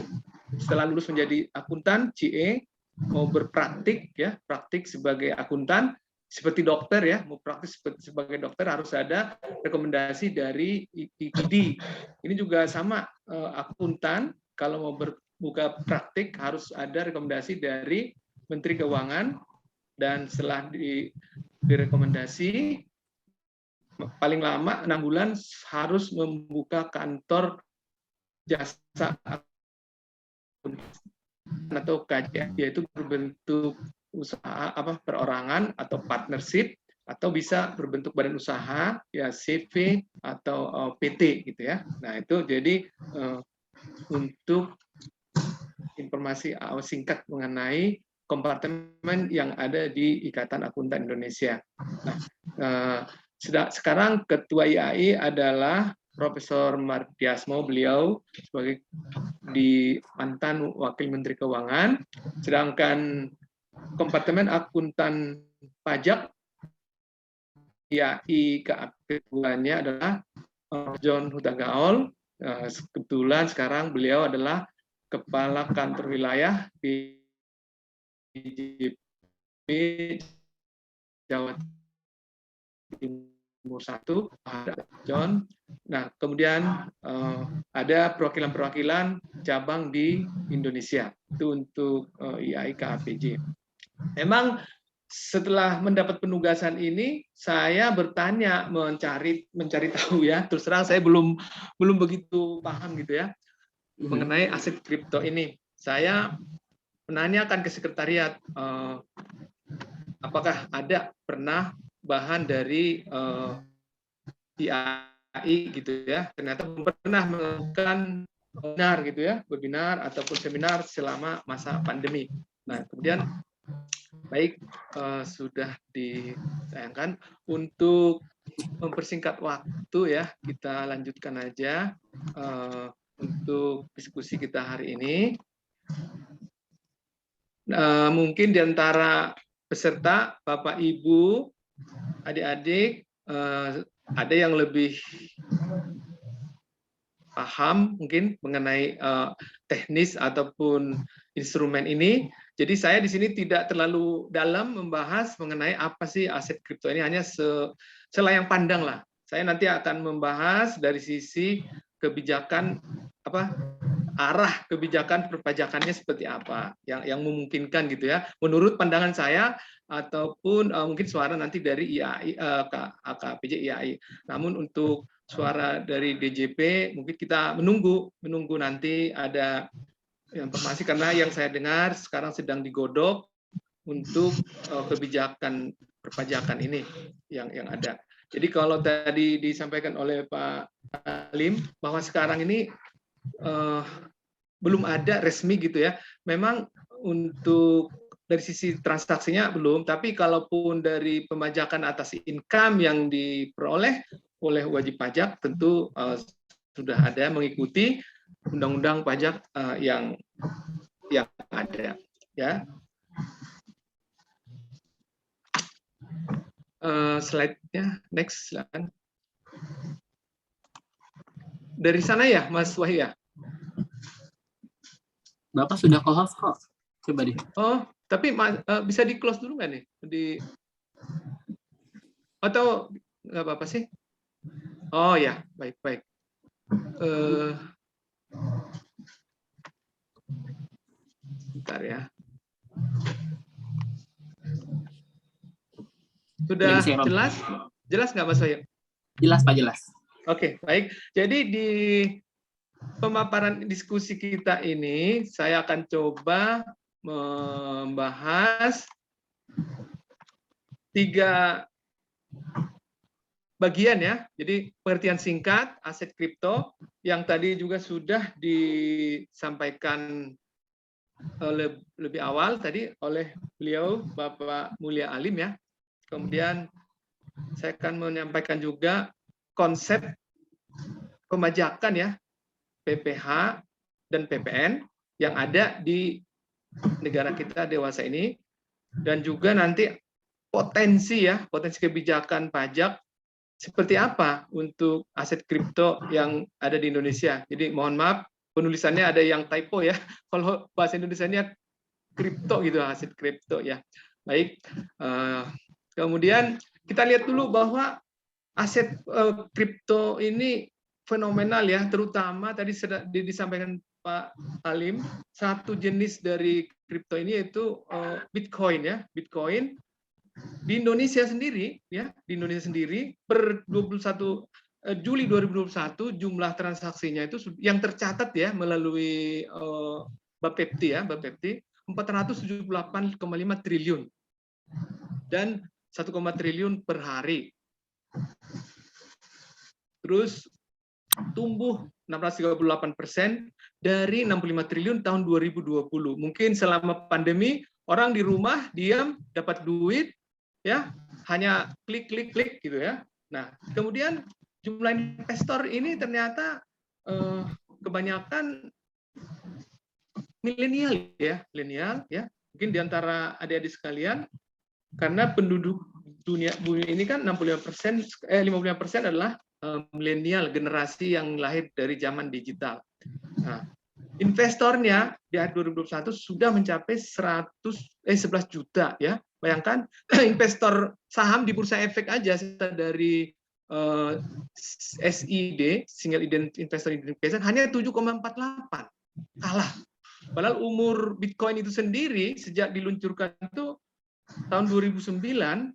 setelah lulus menjadi akuntan CE, mau berpraktik ya, praktik sebagai akuntan, seperti dokter ya, mau praktis sebagai dokter harus ada rekomendasi dari IKIDI. Ini juga sama, akuntan kalau mau berbuka praktik harus ada rekomendasi dari Menteri Keuangan, dan setelah direkomendasi paling lama 6 bulan harus membuka kantor jasa atau KJA, yaitu berbentuk usaha perorangan atau partnership atau atau bisa berbentuk badan usaha, ya CV atau PT gitu ya. Nah itu jadi untuk informasi singkat mengenai kompartemen yang ada di Ikatan Akuntan Indonesia. Nah, sekarang Ketua IAI adalah Profesor Mardiasmo, beliau sebagai mantan Wakil Menteri Keuangan, sedangkan kompartemen akuntan pajak IAI ketuanya adalah John Hutagaol. Kebetulan sekarang beliau adalah Kepala Kantor Wilayah di DJP Jawa Timur 1, John. Nah, kemudian ada perwakilan-perwakilan cabang di Indonesia. Itu untuk IAI KAPJ. Memang setelah mendapat penugasan ini, saya bertanya, mencari tahu ya. Terus terang saya belum begitu paham gitu ya mengenai aset kripto ini. Saya menanyakan ke sekretariat, apakah ada pernah bahan dari IAI gitu ya. Ternyata belum pernah melakukan webinar gitu ya, webinar ataupun seminar selama masa pandemi. Nah, kemudian baik, sudah ditayangkan. Untuk mempersingkat waktu ya, kita lanjutkan aja untuk diskusi kita hari ini. Mungkin di antara peserta, Bapak Ibu, adik-adik, ada yang lebih paham mungkin mengenai teknis ataupun instrumen ini. Jadi saya di sini tidak terlalu dalam membahas mengenai apa sih aset kripto ini, hanya selayang pandang lah. Saya nanti akan membahas dari sisi kebijakan, arah kebijakan perpajakannya seperti apa yang memungkinkan gitu ya. Menurut pandangan saya ataupun mungkin suara nanti dari IAI, KPJ IAI. Namun untuk suara dari DJP mungkin kita menunggu nanti ada informasi, karena yang saya dengar sekarang sedang digodok untuk kebijakan perpajakan ini yang ada. Jadi kalau tadi disampaikan oleh Pak Alim bahwa sekarang ini belum ada resmi gitu ya. Memang untuk dari sisi transaksinya belum, tapi kalaupun dari pembajakan atas income yang diperoleh oleh wajib pajak tentu sudah ada mengikuti undang-undang pajak yang ada ya. Slide-nya next silakan. Dari sana ya Mas Wahyu ya? Bapak sudah co-host kok. Coba deh. Oh, tapi bisa di close dulu nggak nih? Atau nggak apa-apa sih? Oh ya, baik. Bentar ya. Sudah jelas? Jelas nggak Mas Wahyu? Jelas Pak, jelas. Oke, baik. Jadi di pemaparan diskusi kita ini, saya akan coba membahas 3 bagian ya. Jadi pengertian singkat aset kripto yang tadi juga sudah disampaikan lebih awal tadi oleh beliau Bapak Mulia Alim ya. Kemudian saya akan menyampaikan juga konsep pembajakan ya, PPH dan PPN yang ada di negara kita dewasa ini, dan juga nanti potensi kebijakan pajak seperti apa untuk aset kripto yang ada di Indonesia. Jadi mohon maaf penulisannya ada yang typo ya, kalau bahasa Indonesianya kripto gitu, aset kripto ya. Baik, kemudian kita lihat dulu bahwa aset kripto ini fenomenal ya, terutama tadi sudah disampaikan Pak Alim, satu jenis dari kripto ini yaitu Bitcoin ya. Bitcoin di Indonesia sendiri ya, per 21 Juli 2021 jumlah transaksinya itu yang tercatat ya melalui Bapepti 478,5 triliun. Dan 1, triliun per hari. Terus tumbuh 638% dari 65 triliun tahun 2020. Mungkin selama pandemi orang di rumah diam dapat duit ya, hanya klik gitu ya. Nah, kemudian jumlah investor ini ternyata kebanyakan milenial ya. Mungkin di antara adik-adik sekalian, karena penduduk dunia bumi ini kan 55% adalah milenial, generasi yang lahir dari zaman digital. Nah, investornya di akhir 2021 sudah mencapai 11 juta ya. Bayangkan investor saham di bursa efek aja dari SID, Single Investor Identification, hanya 7,48, kalah. Padahal umur Bitcoin itu sendiri sejak diluncurkan itu tahun 2009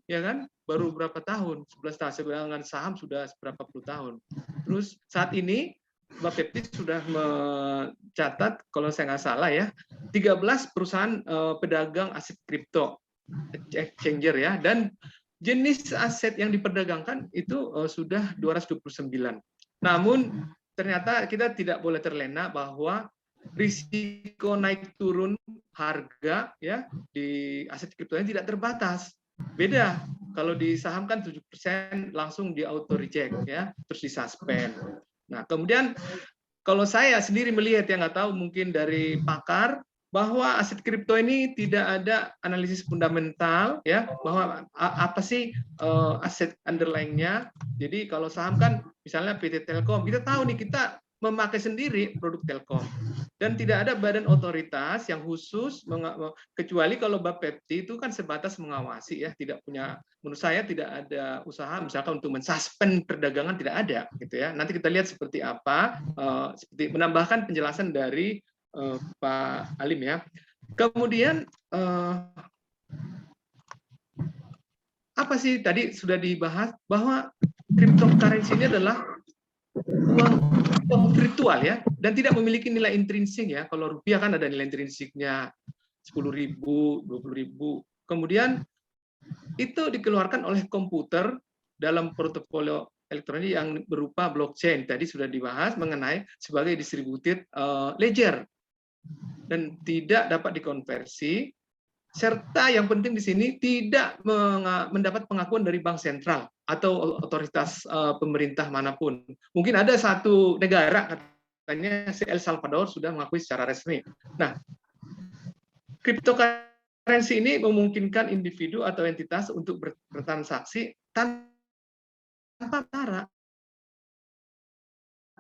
ya kan, baru berapa tahun, 11 tahun. Sedangkan saham sudah berapa puluh tahun. Terus saat ini Bapepti sudah mencatat, kalau saya nggak salah ya, 13 perusahaan pedagang aset kripto, exchanger ya, dan jenis aset yang diperdagangkan itu sudah 229. Namun ternyata kita tidak boleh terlena bahwa risiko naik turun harga ya di aset kripto ini tidak terbatas. Beda kalau di saham kan 7% langsung di auto reject ya, terus di suspend. Nah, kemudian kalau saya sendiri melihat, yang nggak tahu mungkin dari pakar, bahwa aset kripto ini tidak ada analisis fundamental ya, bahwa apa sih aset underlying-nya. Jadi kalau saham kan misalnya PT Telkom, kita tahu nih, kita memakai sendiri produk Telkom dan tidak ada badan otoritas yang khusus, kecuali kalau Bapepti itu kan sebatas mengawasi ya, tidak punya, menurut saya tidak ada usaha misalkan untuk mensuspend perdagangan, tidak ada gitu ya. Nanti kita lihat seperti apa, seperti menambahkan penjelasan dari Pak Alim ya. Kemudian apa sih tadi sudah dibahas bahwa cryptocurrency ini adalah uang virtual ya, dan tidak memiliki nilai intrinsik ya. Kalau rupiah kan ada nilai intrinsiknya 10.000, 20.000. Kemudian itu dikeluarkan oleh komputer dalam portofolio elektronik yang berupa blockchain. Tadi sudah dibahas mengenai sebagai distributed ledger dan tidak dapat dikonversi, serta yang penting di sini tidak mendapat pengakuan dari bank sentral atau otoritas pemerintah manapun. Mungkin ada satu negara, katanya El Salvador, sudah mengakui secara resmi. Nah, cryptocurrency ini memungkinkan individu atau entitas untuk bertransaksi tanpa cara.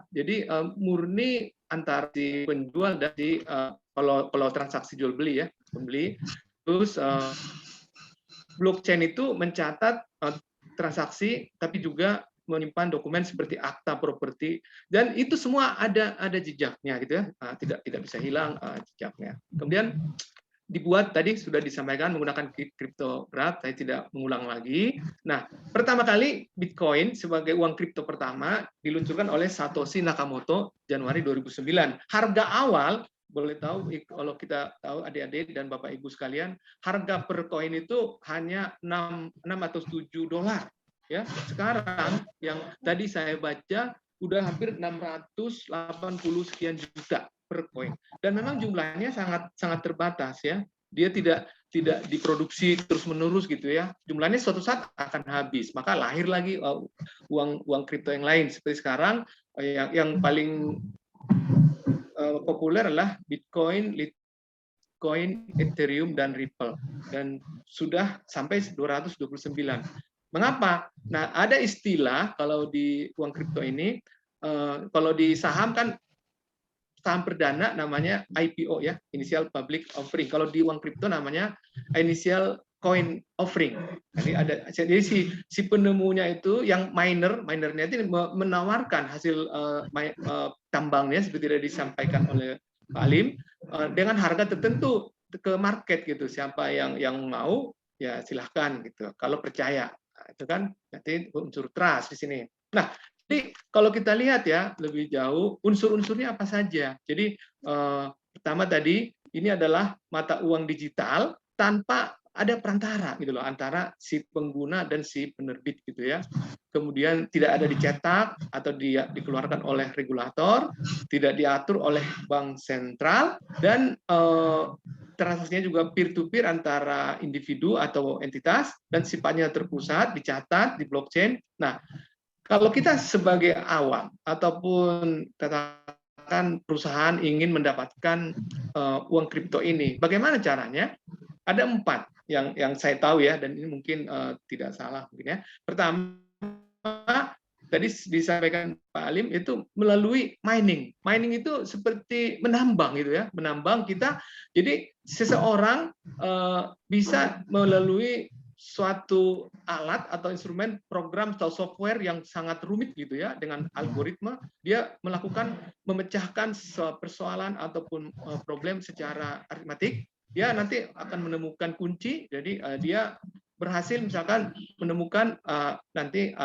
Jadi murni antara si penjual dan si kalau transaksi jual beli ya, pembeli. Terus blockchain itu mencatat transaksi, tapi juga menyimpan dokumen seperti akta properti, dan itu semua ada jejaknya gitu ya, tidak bisa hilang jejaknya. Kemudian dibuat, tadi sudah disampaikan menggunakan cryptograph, saya tidak mengulang lagi. Nah, pertama kali Bitcoin sebagai uang kripto pertama diluncurkan oleh Satoshi Nakamoto Januari 2009. Harga awal, boleh tahu kalau kita tahu adik-adik dan Bapak Ibu sekalian, harga per koin itu hanya 6 atau 7 dolar ya. Sekarang yang tadi saya baca udah hampir 680 sekian juta per koin, dan memang jumlahnya sangat terbatas ya. Dia tidak diproduksi terus-menerus gitu ya. Jumlahnya suatu saat akan habis, maka lahir lagi uang kripto yang lain seperti sekarang. Yang paling populer adalah Bitcoin, Litecoin, Ethereum, dan Ripple, dan sudah sampai 229. Mengapa? Nah, ada istilah kalau di uang kripto ini, kalau di saham kan saham perdana namanya IPO ya, Initial Public Offering. Kalau di uang kripto namanya Initial Coin Offering. Jadi si penemunya itu yang minernya itu menawarkan hasil tambangnya seperti yang disampaikan oleh Pak Alim dengan harga tertentu ke market gitu. Siapa yang mau ya silahkan gitu. Kalau percaya, itu kan nanti unsur trust di sini. Nah, jadi kalau kita lihat ya lebih jauh unsur-unsurnya apa saja. Jadi pertama tadi ini adalah mata uang digital tanpa ada perantara gitu loh antara si pengguna dan si penerbit gitu ya. Kemudian tidak ada dicetak atau dikeluarkan oleh regulator, tidak diatur oleh bank sentral, dan transaksinya juga peer-to-peer antara individu atau entitas, dan sifatnya terpusat, dicatat di blockchain. Nah, kalau kita sebagai awam ataupun katakan perusahaan ingin mendapatkan uang kripto ini, bagaimana caranya? Ada 4 yang saya tahu ya, dan ini mungkin tidak salah mungkin ya. Pertama, tadi disampaikan Pak Alim, itu melalui mining. Mining itu seperti menambang gitu ya, menambang kita. Jadi seseorang bisa melalui suatu alat atau instrumen, program atau software yang sangat rumit gitu ya, dengan algoritma dia memecahkan persoalan ataupun problem secara aritmatik. Dia nanti akan menemukan kunci, jadi dia berhasil misalkan menemukan nanti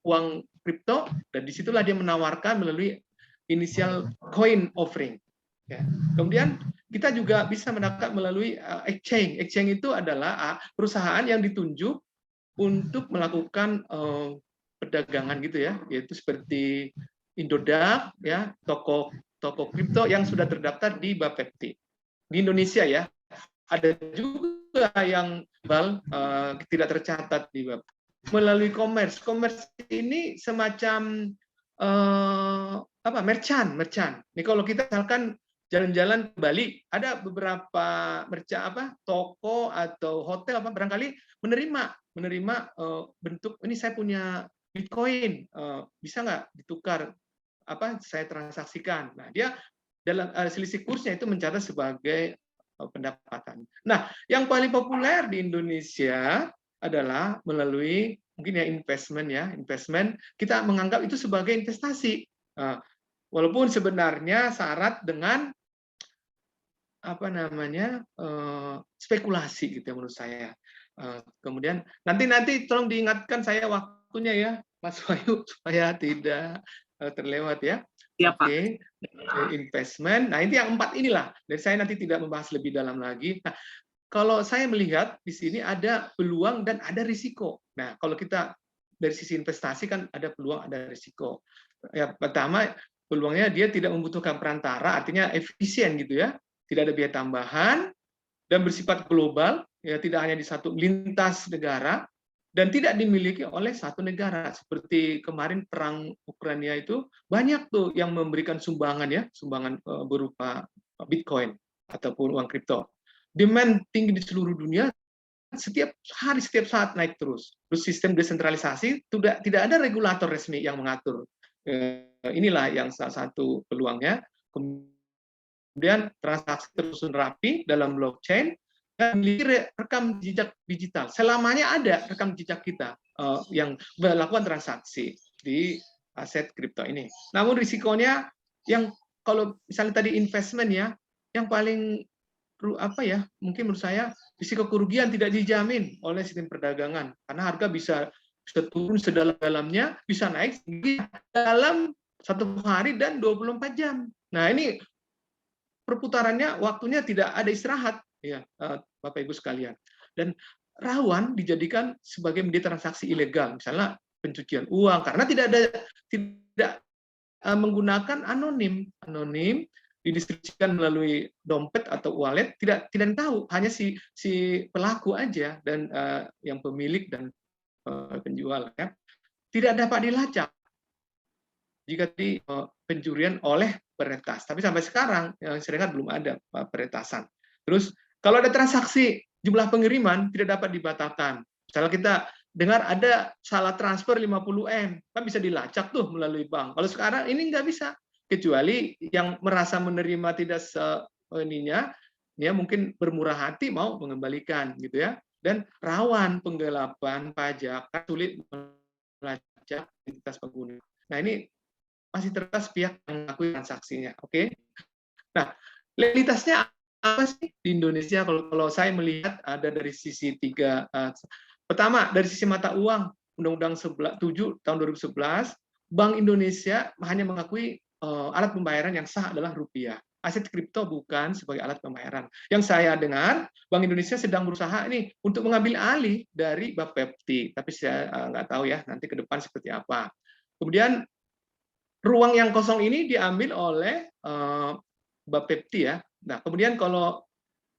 uang kripto, dan disitulah dia menawarkan melalui initial coin offering. Ya. Kemudian kita juga bisa mendapatkan melalui exchange. Exchange itu adalah perusahaan yang ditunjuk untuk melakukan perdagangan gitu ya, yaitu seperti Indodax ya, toko kripto yang sudah terdaftar di Bapepti. Di Indonesia ya, ada juga yang tidak tercatat di Bapepti. Melalui commerce ini semacam merchant. Ini kalau kita misalkan jalan-jalan ke Bali, ada beberapa toko atau hotel barangkali menerima bentuk ini, saya punya Bitcoin, bisa nggak ditukar, saya transaksikan. Nah, dia dalam selisih kursnya itu mencatat sebagai pendapatan. Nah, yang paling populer di Indonesia adalah melalui mungkin ya investment. Kita menganggap itu sebagai investasi, walaupun sebenarnya syarat dengan spekulasi gitu ya menurut saya. Kemudian nanti tolong diingatkan saya waktunya ya, Mas Wahyu, supaya tidak terlewat ya. Oke. Investment. Nah, ini yang 4 inilah. Dan saya nanti tidak membahas lebih dalam lagi. Nah, kalau saya melihat di sini ada peluang dan ada risiko. Nah, kalau kita dari sisi investasi kan ada peluang, ada risiko. Ya, pertama, peluangnya dia tidak membutuhkan perantara, artinya efisien gitu ya. Tidak ada biaya tambahan dan bersifat global, ya, tidak hanya di satu lintas negara, dan tidak dimiliki oleh satu negara. Seperti kemarin perang Ukraina itu banyak tuh yang memberikan sumbangan ya, sumbangan berupa Bitcoin ataupun uang kripto. Demand tinggi di seluruh dunia, setiap hari, setiap saat naik terus. Terus sistem desentralisasi, tidak ada regulator resmi yang mengatur. Inilah yang salah satu peluangnya. Kemudian transaksi tersusun rapi dalam blockchain, dan memiliki rekam jejak digital. Selamanya ada rekam jejak kita yang melakukan transaksi di aset kripto ini. Namun risikonya, yang kalau misalnya tadi investment ya, yang paling mungkin menurut saya risiko kerugian tidak dijamin oleh sistem perdagangan, karena harga bisa turun sedalam-dalamnya, bisa naik dalam 1 hari dan 24 jam. Nah, ini perputarannya waktunya tidak ada istirahat ya, Bapak Ibu sekalian, dan rawan dijadikan sebagai media transaksi ilegal, misalnya pencucian uang, karena tidak menggunakan anonim didistribusikan melalui dompet atau wallet, tidak tahu, hanya si pelaku aja dan yang pemilik dan penjual ya. Tidak dapat dilacak jika pencurian oleh peretas. Tapi sampai sekarang yang saya dengar belum ada peretasan. Terus kalau ada transaksi jumlah pengiriman tidak dapat dibatalkan. Misalnya kita dengar ada salah transfer 50M, kan bisa dilacak tuh melalui bank. Kalau sekarang ini nggak bisa, kecuali yang merasa menerima tidak seininya, dia mungkin bermurah hati mau mengembalikan gitu ya. Dan rawan penggelapan pajak, sulit melacak identitas pengguna. Nah, ini masih terbatas pihak yang mengakui transaksinya. Oke. Nah, legalitasnya apa sih di Indonesia? Kalau saya melihat ada dari sisi 3. Pertama, dari sisi mata uang, Undang-Undang 7 tahun 2011, Bank Indonesia hanya mengakui alat pembayaran yang sah adalah rupiah. aset kripto bukan sebagai alat pembayaran. Yang saya dengar, Bank Indonesia sedang berusaha ini untuk mengambil alih dari Bapepti, tapi saya nggak tahu ya nanti ke depan seperti apa. Kemudian ruang yang kosong ini diambil oleh Bapepti ya. Nah, kemudian kalau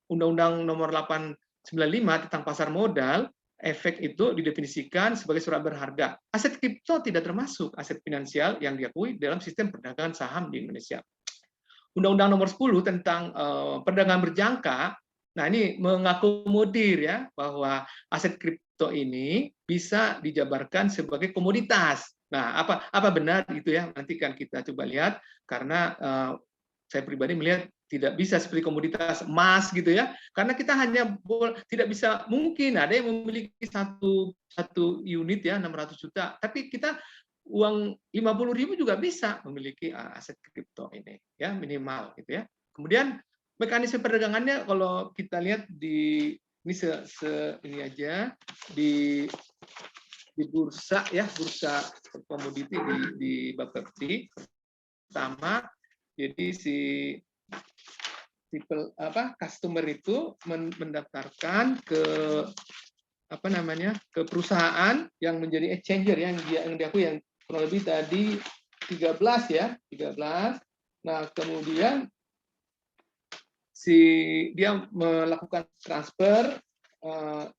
Undang-Undang Nomor 895 tentang pasar modal, efek itu didefinisikan sebagai surat berharga. Aset kripto tidak termasuk aset finansial yang diakui dalam sistem perdagangan saham di Indonesia. Undang-Undang Nomor 10 tentang perdagangan berjangka, nah ini mengakomodir ya bahwa aset kripto ini bisa dijabarkan sebagai komoditas. Nah, apa benar gitu ya? Nanti kan kita coba lihat, karena saya pribadi melihat tidak bisa seperti komoditas emas gitu ya, karena kita hanya tidak bisa, mungkin ada yang memiliki satu unit ya 600 juta, tapi kita uang 50.000 juga bisa memiliki aset kripto ini ya, minimal gitu ya. Kemudian mekanisme perdagangannya kalau kita lihat di ini ini aja di bursa ya, bursa komoditi di Bapepti. Pertama, jadi si customer itu mendaftarkan ke ke perusahaan yang menjadi exchanger yang diakui, yang kurang lebih tadi 13 ya, 13. Nah, kemudian dia melakukan transfer,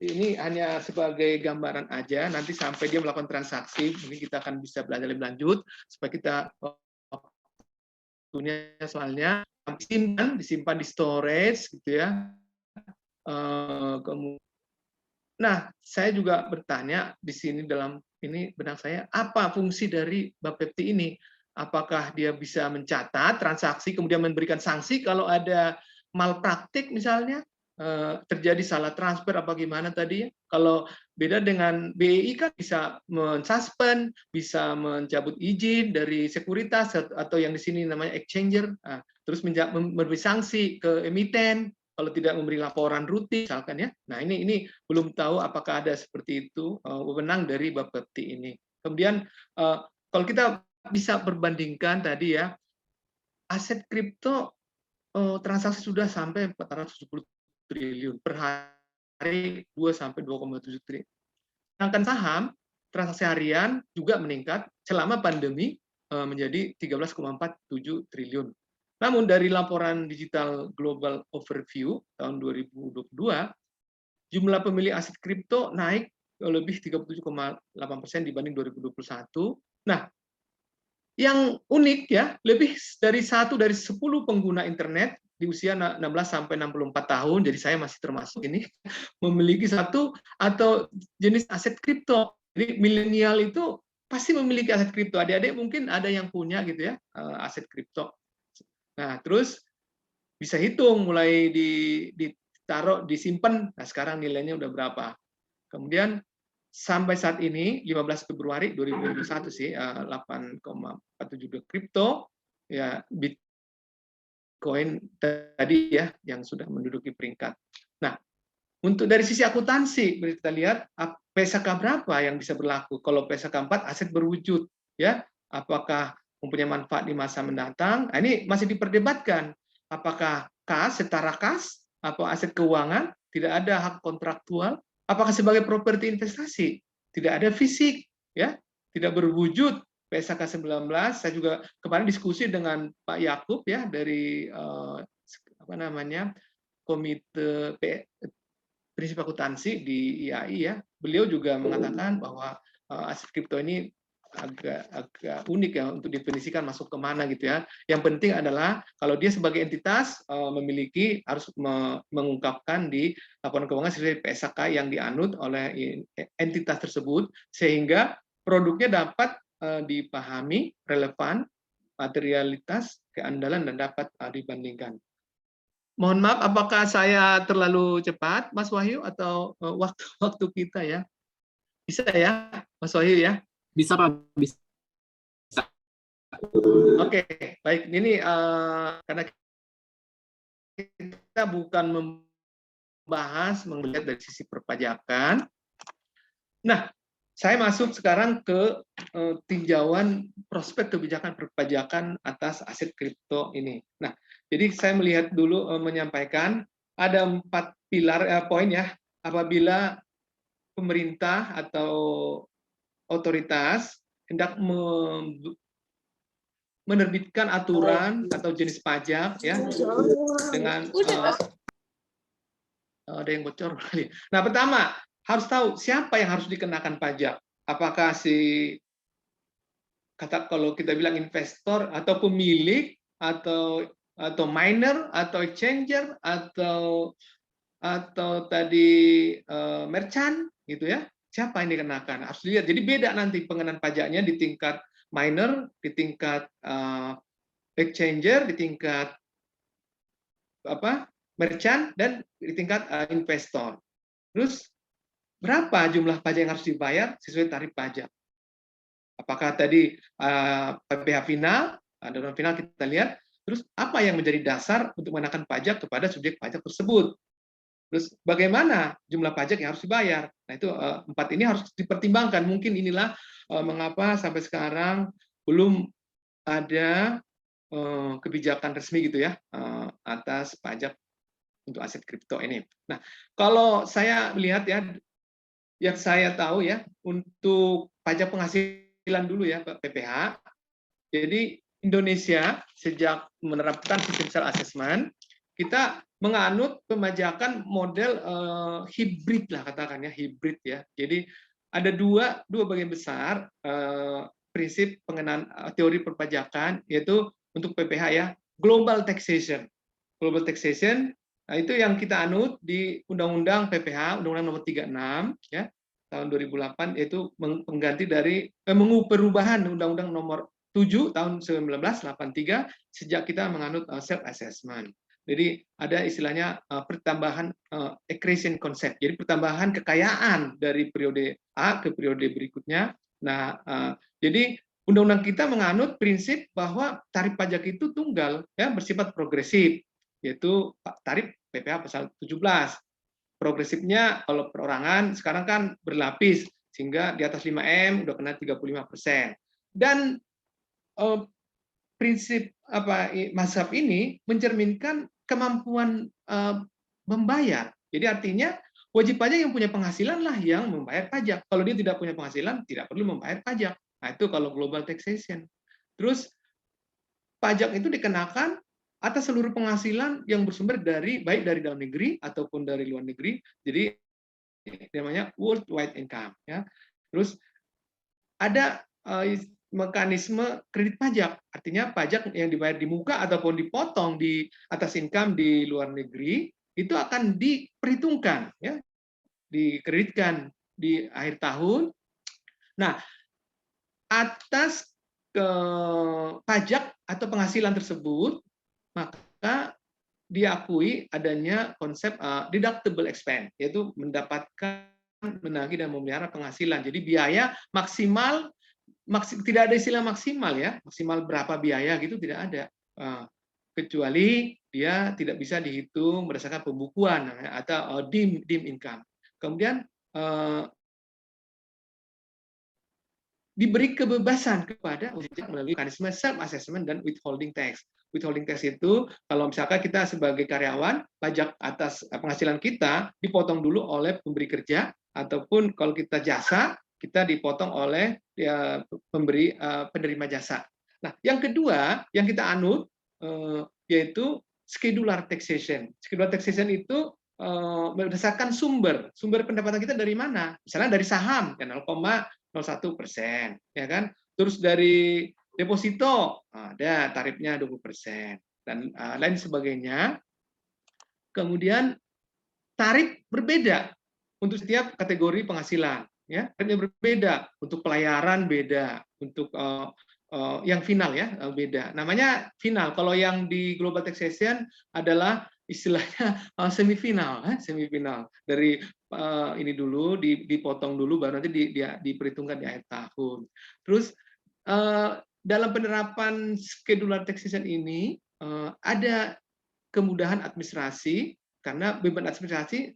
ini hanya sebagai gambaran aja, nanti sampai dia melakukan transaksi mungkin kita akan bisa belajar lebih lanjut supaya kita waktunya, soalnya disimpan di storage gitu ya. Nah, saya juga bertanya di sini dalam ini benak saya, apa fungsi dari Bapepti ini? Apakah dia bisa mencatat transaksi kemudian memberikan sanksi kalau ada malpraktik misalnya, terjadi salah transfer apa gimana tadi ya? Kalau beda dengan BEI kan bisa mensuspend, bisa mencabut izin dari sekuritas atau yang di sini namanya exchanger, terus memberi sanksi ke emiten kalau tidak memberi laporan rutin misalkan ya. Nah, ini belum tahu apakah ada seperti itu wewenang dari Bapepti ini. Kemudian kalau kita bisa perbandingkan tadi ya, aset kripto transaksi sudah sampai 470 triliun per hari, 2 sampai 2,7 triliun. Sedangkan saham transaksi harian juga meningkat selama pandemi menjadi 13,47 triliun. Namun dari laporan Digital Global Overview tahun 2022, jumlah pemilih aset kripto naik lebih 37,8% dibanding 2021. Nah, yang unik ya, lebih dari 1 dari 10 pengguna internet di usia 16 sampai 64 tahun, jadi saya masih termasuk ini, memiliki satu atau jenis aset kripto. Jadi milenial itu pasti memiliki aset kripto. Adik-adik mungkin ada yang punya gitu ya, aset kripto. Nah, terus bisa hitung mulai ditaruh, disimpan, nah sekarang nilainya udah berapa. Kemudian sampai saat ini 15 Februari 2021 sih 8,47 kripto ya, Bitcoin tadi ya yang sudah menduduki peringkat. Nah, untuk dari sisi akuntansi kita lihat PSK berapa yang bisa berlaku. Kalau PSK 4 aset berwujud ya, apakah mempunyai manfaat di masa mendatang. Nah, ini masih diperdebatkan. Apakah kas, setara kas, apa aset keuangan, tidak ada hak kontraktual, apakah sebagai properti investasi, tidak ada fisik, ya, tidak berwujud. PSK 19, saya juga kemarin diskusi dengan Pak Yakub ya dari Komite Prinsip Akuntansi di IAI ya. Beliau juga mengatakan bahwa aset kripto ini agak unik ya untuk definisikan masuk ke mana gitu ya. Yang penting adalah kalau dia sebagai entitas memiliki, harus mengungkapkan di laporan keuangan sesuai PSK yang dianut oleh entitas tersebut, sehingga produknya dapat dipahami, relevan, materialitas, keandalan, dan dapat dibandingkan. Mohon maaf, apakah saya terlalu cepat, Mas Wahyu, atau waktu kita ya? Bisa ya, Mas Wahyu ya? Bisa, Pak. Bisa. Oke, baik. Ini karena kita bukan melihat dari sisi perpajakan. Nah, saya masuk sekarang ke tinjauan prospek kebijakan perpajakan atas aset kripto ini. Nah, Jadi saya melihat dulu menyampaikan ada 4 pilar poin ya. Apabila pemerintah atau otoritas hendak menerbitkan aturan atau jenis pajak ya dengan ada yang bocor. Nah, pertama harus tahu siapa yang harus dikenakan pajak. Apakah kalau kita bilang investor atau pemilik atau miner atau exchanger atau tadi merchant gitu ya. Siapa yang dikenakan? Harus dilihat. Jadi beda nanti pengenaan pajaknya di tingkat miner, di tingkat exchanger, di tingkat merchant, dan di tingkat investor. Terus berapa jumlah pajak yang harus dibayar sesuai tarif pajak? Apakah tadi PPh final, non final kita lihat. Terus apa yang menjadi dasar untuk mengenakan pajak kepada subjek pajak tersebut? Terus bagaimana jumlah pajak yang harus dibayar? Nah, itu 4 ini harus dipertimbangkan. Mungkin inilah mengapa sampai sekarang belum ada kebijakan resmi gitu ya atas pajak untuk aset kripto ini. Nah, kalau saya melihat ya, yang saya tahu ya, untuk pajak penghasilan dulu ya, PPh. Jadi Indonesia sejak menerapkan sistem self assessment, kita menganut pemajakan model hibrid lah, katakan ya, hibrid ya. Jadi ada dua bagian besar prinsip pengenaan teori perpajakan, yaitu untuk PPh ya, global taxation. Global taxation, nah itu yang kita anut di Undang-Undang PPh, Undang-Undang Nomor 36 ya tahun 2008, yaitu pengganti dari perubahan Undang-Undang Nomor 7 tahun 1983 sejak kita menganut self assessment. Jadi ada istilahnya pertambahan accretion concept. Jadi pertambahan kekayaan dari periode A ke periode berikutnya. Nah, jadi undang-undang kita menganut prinsip bahwa tarif pajak itu tunggal, ya, bersifat progresif, yaitu tarif PPh pasal 17. Progresifnya kalau perorangan sekarang kan berlapis, sehingga di atas 5M udah kena 35%. Dan prinsip mazhab ini mencerminkan kemampuan membayar. Jadi artinya wajib pajak yang punya penghasilan lah yang membayar pajak. Kalau dia tidak punya penghasilan, tidak perlu membayar pajak. Nah, itu kalau global taxation. Terus pajak itu dikenakan atas seluruh penghasilan yang bersumber dari baik dari dalam negeri ataupun dari luar negeri. Jadi namanya worldwide income ya. Terus ada mekanisme kredit pajak, artinya pajak yang dibayar di muka ataupun dipotong di atas income di luar negeri itu akan diperhitungkan, ya, dikreditkan di akhir tahun. Nah, atas pajak atau penghasilan tersebut, maka diakui adanya konsep deductible expense, yaitu mendapatkan, menagih dan memelihara penghasilan. Jadi biaya maksimal, tidak ada istilah maksimal ya, maksimal berapa biaya gitu tidak ada, kecuali dia tidak bisa dihitung berdasarkan pembukuan atau dim income. Kemudian diberi kebebasan kepada melalui mekanisme self assessment dan withholding tax. Withholding tax itu kalau misalkan kita sebagai karyawan, pajak atas penghasilan kita dipotong dulu oleh pemberi kerja, ataupun kalau kita jasa, kita dipotong oleh penerima jasa. Nah, yang kedua yang kita anut yaitu schedular taxation. Schedular taxation itu berdasarkan sumber pendapatan kita dari mana? Misalnya dari saham, 0,01%, ya kan? Terus dari deposito ada tarifnya 20% dan lain sebagainya. Kemudian tarif berbeda untuk setiap kategori penghasilan. Ya, tarifnya berbeda, untuk pelayaran beda, untuk yang final ya beda. Namanya final. Kalau yang di global taxation adalah istilahnya semifinal, semifinal. Dari ini dulu dipotong dulu, baru nanti diperhitungkan di akhir tahun. Terus dalam penerapan schedular taxation ini ada kemudahan administrasi karena beban administrasi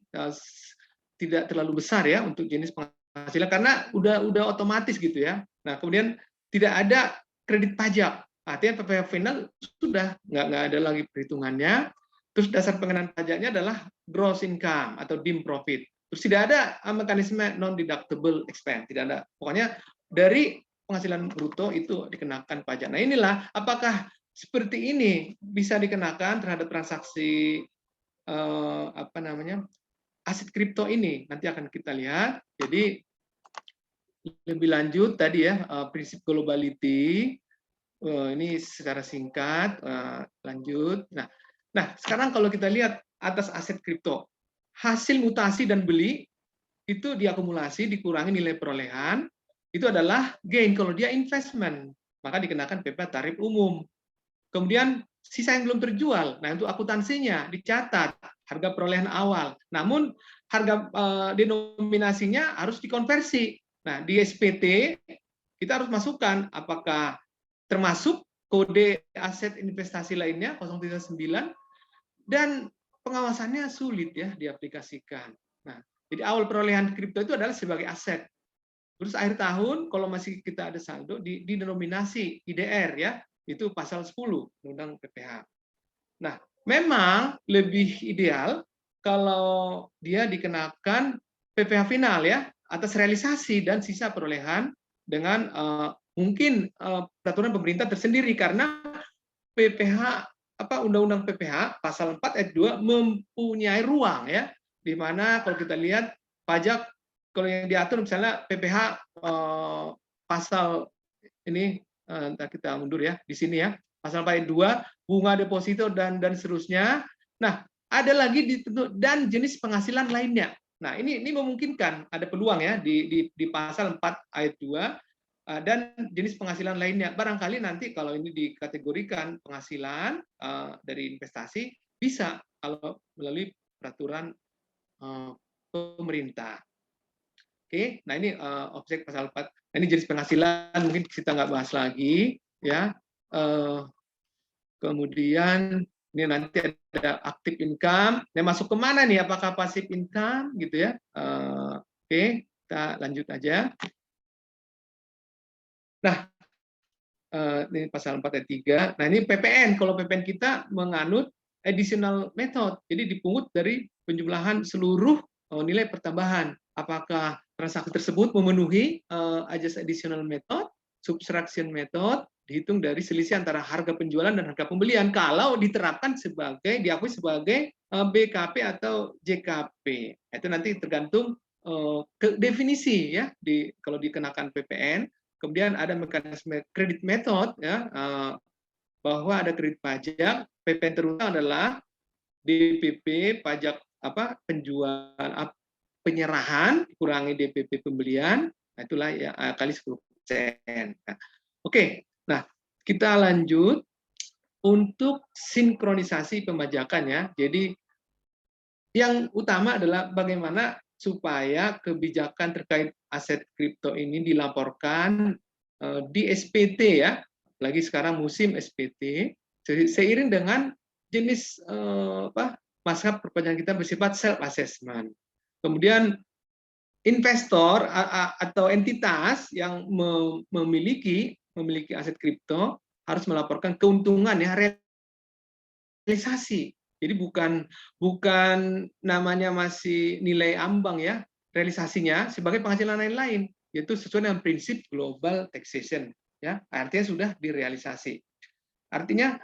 tidak terlalu besar ya untuk jenis penghasilan karena udah otomatis gitu ya. Nah, kemudian tidak ada kredit pajak Artinya PPh final sudah nggak ada lagi perhitungannya. Terus dasar pengenaan pajaknya adalah gross income atau dim profit. Terus tidak ada mekanisme non deductible expense, tidak ada. Pokoknya dari penghasilan bruto itu dikenakan pajak. Nah inilah apakah seperti ini bisa dikenakan terhadap transaksi aset kripto ini, nanti akan kita lihat. Jadi lebih lanjut tadi ya prinsip globality. Ini secara singkat lanjut. Nah, sekarang kalau kita lihat atas aset kripto, hasil mutasi dan beli itu diakumulasi, dikurangi nilai perolehan, itu adalah gain. Kalau dia investment, maka dikenakan PPh tarif umum. Kemudian sisa yang belum terjual, nah untuk akuntansinya dicatat harga perolehan awal. Namun harga denominasinya harus dikonversi. Nah di SPT kita harus masukkan apakah termasuk kode aset investasi lainnya 039 dan pengawasannya sulit ya diaplikasikan. Nah jadi awal perolehan kripto itu adalah sebagai aset. Terus akhir tahun kalau masih kita ada saldo didenominasi IDR ya. Itu pasal 10 Undang-Undang PPh. Nah, memang lebih ideal kalau dia dikenakan PPh final ya atas realisasi dan sisa perolehan dengan mungkin peraturan pemerintah tersendiri karena PPh Undang-Undang PPh pasal 4 ayat 2 mempunyai ruang ya di mana kalau kita lihat pajak kalau yang diatur misalnya PPh pasal ini entah kita mundur ya di sini ya pasal 4 ayat 2 bunga deposito dan seterusnya. Nah ada lagi ditentu dan jenis penghasilan lainnya. Nah ini memungkinkan ada peluang ya di pasal 4 ayat 2 dan jenis penghasilan lainnya. Barangkali nanti kalau ini dikategorikan penghasilan dari investasi bisa kalau melalui peraturan pemerintah. Oke, nah ini objek pasal 4. Nah, ini jenis penghasilan mungkin kita nggak bahas lagi ya. Kemudian ini nanti ada active income. Nah, masuk kemana nih? Apakah passive income gitu ya? Oke, kita lanjut aja. Nah, ini pasal 4 ayat 3. Nah, ini PPN. Kalau PPN kita menganut additional method. Jadi dipungut dari penjumlahan seluruh nilai pertambahan. Apakah transaksi tersebut memenuhi adjust additional method, subtraction method, dihitung dari selisih antara harga penjualan dan harga pembelian kalau diterapkan diakui sebagai BKP atau JKP. Itu nanti tergantung ke definisi ya kalau dikenakan PPN. Kemudian ada mekanisme kredit method ya bahwa ada kredit pajak. PPN terutama adalah DPP pajak penjualan penyerahan kurangi DPP pembelian, nah itulah ya kali 10%. Nah, oke, nah kita lanjut untuk sinkronisasi pembajakan ya. Jadi yang utama adalah bagaimana supaya kebijakan terkait aset kripto ini dilaporkan di SPT ya, lagi sekarang musim SPT, seiring dengan jenis maskap perpajakan kita bersifat self assessment. Kemudian investor atau entitas yang memiliki aset kripto harus melaporkan keuntungan ya realisasi. Jadi bukan namanya masih nilai ambang ya realisasinya sebagai penghasilan lain-lain, yaitu sesuai dengan prinsip global taxation ya. Artinya sudah direalisasi. Artinya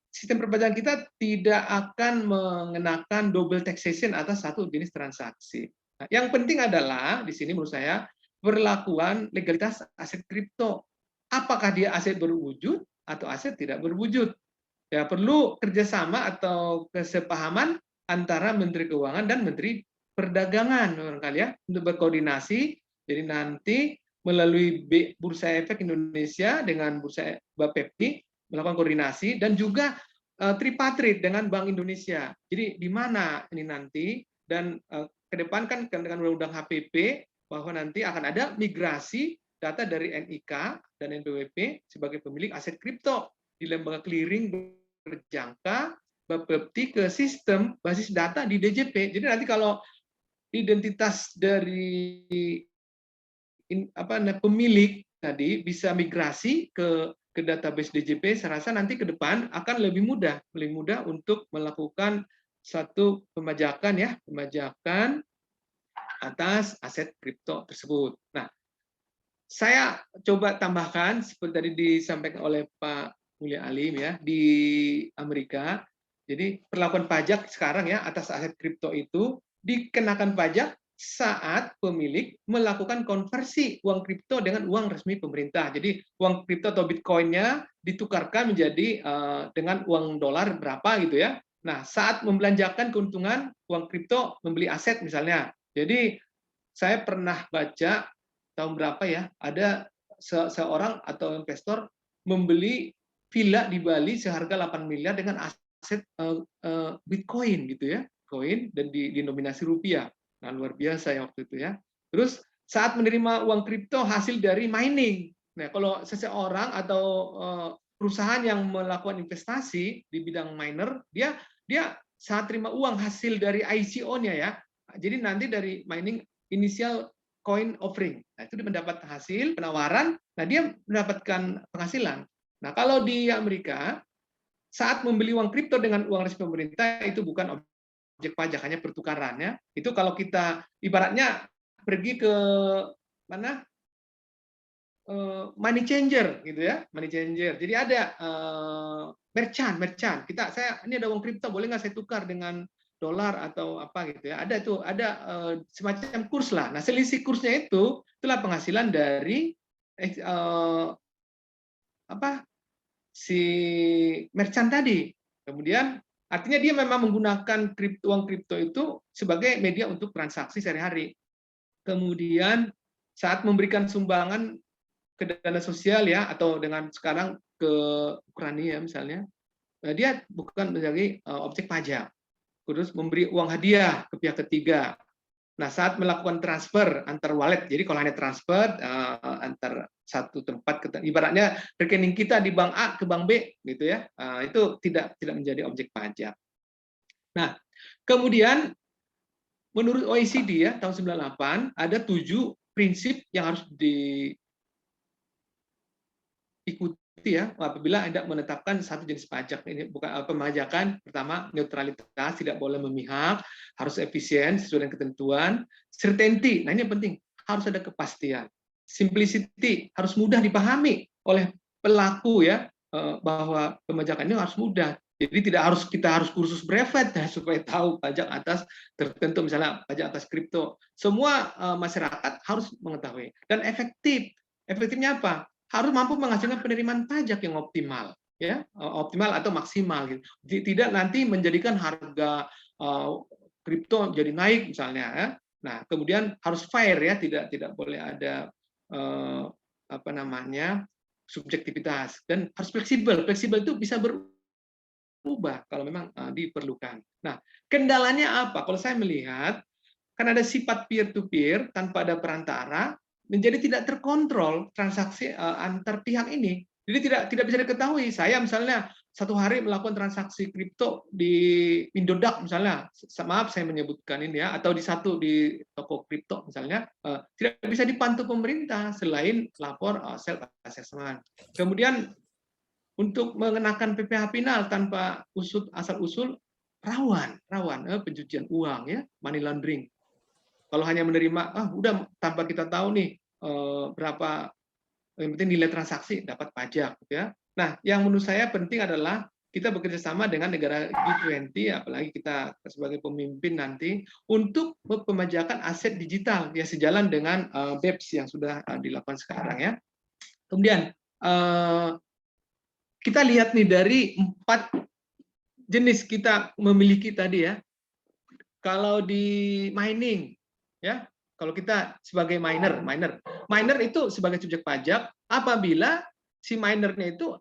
sistem perpajakan kita tidak akan mengenakan double taxation atas satu jenis transaksi. Nah, yang penting adalah di sini menurut saya perlakuan legalitas aset kripto. Apakah dia aset berwujud atau aset tidak berwujud? Ya perlu kerjasama atau kesepahaman antara Menteri Keuangan dan Menteri Perdagangan barangkali ya untuk berkoordinasi. Jadi nanti melalui Bursa Efek Indonesia dengan Bursa Bapepti melakukan koordinasi dan juga tripartit dengan Bank Indonesia. Jadi di mana ini nanti dan ke depan kan dengan undang-undang HPP bahwa nanti akan ada migrasi data dari NIK dan NPWP sebagai pemilik aset kripto di lembaga clearing berjangka Bapepti ke sistem basis data di DJP. Jadi nanti kalau identitas dari pemilik tadi bisa migrasi ke ke database DJP, saya rasa nanti ke depan akan lebih mudah untuk melakukan satu pemajakan atas aset kripto tersebut. Nah, saya coba tambahkan seperti tadi disampaikan oleh Pak Mulia Alim ya, di Amerika. Jadi perlakuan pajak sekarang ya atas aset kripto itu dikenakan pajak saat pemilik melakukan konversi uang kripto dengan uang resmi pemerintah. Jadi uang kripto atau bitcoinnya ditukarkan menjadi dengan uang dolar berapa gitu ya. Nah, saat membelanjakan keuntungan uang kripto membeli aset misalnya. Jadi saya pernah baca tahun berapa ya, ada seorang atau investor membeli villa di Bali seharga 8 miliar dengan aset bitcoin gitu ya, koin dan dinominasi rupiah. Nah, luar biasa ya waktu itu ya. Terus saat menerima uang kripto hasil dari mining. Nah, kalau seseorang atau perusahaan yang melakukan investasi di bidang miner, dia saat terima uang hasil dari ICO-nya ya. Jadi nanti dari mining initial coin offering. Nah, itu dia mendapat hasil penawaran, nah dia mendapatkan penghasilan. Nah, kalau di Amerika saat membeli uang kripto dengan uang resmi pemerintah itu bukan objek pajak, hanya pertukarannya. Itu kalau kita ibaratnya pergi ke mana money changer gitu ya, money changer. Jadi ada merchant. Saya ini ada uang kripto, boleh nggak saya tukar dengan dolar atau apa gitu ya? Ada tuh, ada semacam kurs lah. Nah, selisih kursnya itulah penghasilan dari si merchant tadi. Kemudian artinya dia memang menggunakan uang kripto itu sebagai media untuk transaksi sehari-hari. Kemudian saat memberikan sumbangan ke dana sosial ya, atau dengan sekarang ke Ukraina misalnya, dia bukan menjadi objek pajak. Terus memberi uang hadiah ke pihak ketiga. Nah, saat melakukan transfer antar wallet, jadi kalau hanya transfer antar satu tempat, ibaratnya rekening kita di bank A ke bank B, gitu ya, itu tidak menjadi objek pajak. Nah, kemudian menurut OECD ya tahun 98 ada 7 prinsip yang harus diikuti ya apabila Anda menetapkan satu jenis pajak. Ini bukan pemajakan. Pertama, neutralitas, tidak boleh memihak, harus efisien sesuai dengan ketentuan. Certainty, nah ini yang penting, harus ada kepastian. Simplicity, harus mudah dipahami oleh pelaku ya, bahwa pemajakan ini harus mudah. Jadi kita harus kursus brevet ya, supaya tahu pajak atas tertentu, misalnya pajak atas kripto. Semua masyarakat harus mengetahui. Dan efektif. Efektifnya apa? Harus mampu menghasilkan penerimaan pajak yang optimal, ya, optimal atau maksimal gitu. Tidak nanti menjadikan harga kripto jadi naik misalnya ya. Nah, kemudian harus fair ya, tidak boleh ada subjektivitas, dan harus fleksibel. Fleksibel itu bisa berubah kalau memang diperlukan. Nah, kendalanya apa? Kalau saya melihat kan ada sifat peer to peer tanpa ada perantara, menjadi tidak terkontrol transaksi antar pihak ini. Jadi tidak bisa diketahui. Saya misalnya satu hari melakukan transaksi kripto di Indodax misalnya, maaf saya menyebutkan ini ya, atau di toko kripto misalnya, tidak bisa dipantau pemerintah selain lapor self assessment. Kemudian untuk mengenakan PPh final tanpa asal usul rawan pencucian uang ya, money laundering. Kalau hanya menerima, udah tanpa kita tahu nih berapa, yang penting nilai transaksi dapat pajak, gitu ya. Nah, yang menurut saya penting adalah kita bekerja sama dengan negara G20, apalagi kita sebagai pemimpin nanti, untuk pemajakan aset digital, ya sejalan dengan BEPS yang sudah dilakukan sekarang ya. Kemudian kita lihat nih dari 4 jenis kita memiliki tadi ya. Kalau di mining, ya, kalau kita sebagai miner itu sebagai subjek pajak apabila si minernya itu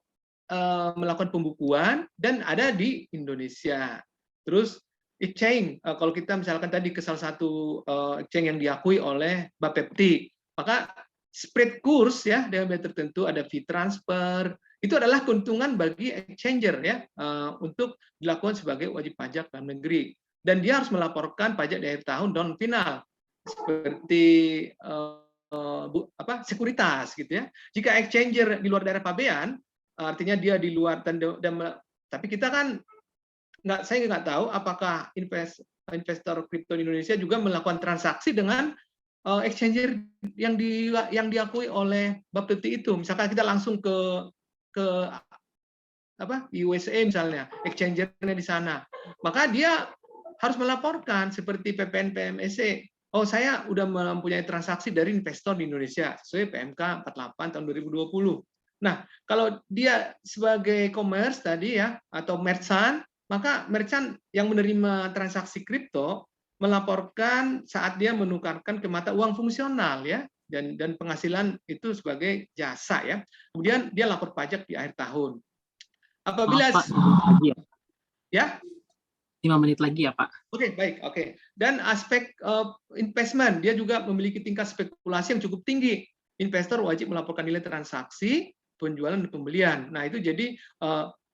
melakukan pembukuan dan ada di Indonesia. Terus exchange, kalau kita misalkan tadi ke salah satu exchange yang diakui oleh Bapepti, maka spread kurs ya dengan biaya tertentu, ada fee transfer, itu adalah keuntungan bagi exchanger ya, untuk dilakukan sebagai wajib pajak dalam negeri. Dan dia harus melaporkan pajak di akhir tahun non final seperti sekuritas gitu ya. Jika exchanger di luar daerah pabean, artinya dia di luar tapi kita kan saya nggak tahu apakah investor kripto di Indonesia juga melakukan transaksi dengan exchanger yang diakui oleh Bapepti itu. Misalkan kita langsung ke USA misalnya, exchangernya di sana, maka dia harus melaporkan seperti PPN PMSE. Oh, saya udah mempunyai transaksi dari investor di Indonesia sesuai PMK 48 tahun 2020. Nah, kalau dia sebagai commerce tadi ya atau merchant, maka merchant yang menerima transaksi kripto melaporkan saat dia menukarkan ke mata uang fungsional ya, dan penghasilan itu sebagai jasa ya. Kemudian dia lapor pajak di akhir tahun. Apabila Pak, 5 menit lagi ya 5 menit lagi ya Pak. Oke, baik, oke. Dan aspek investment, dia juga memiliki tingkat spekulasi yang cukup tinggi. Investor wajib melaporkan nilai transaksi, penjualan dan pembelian. Nah, itu jadi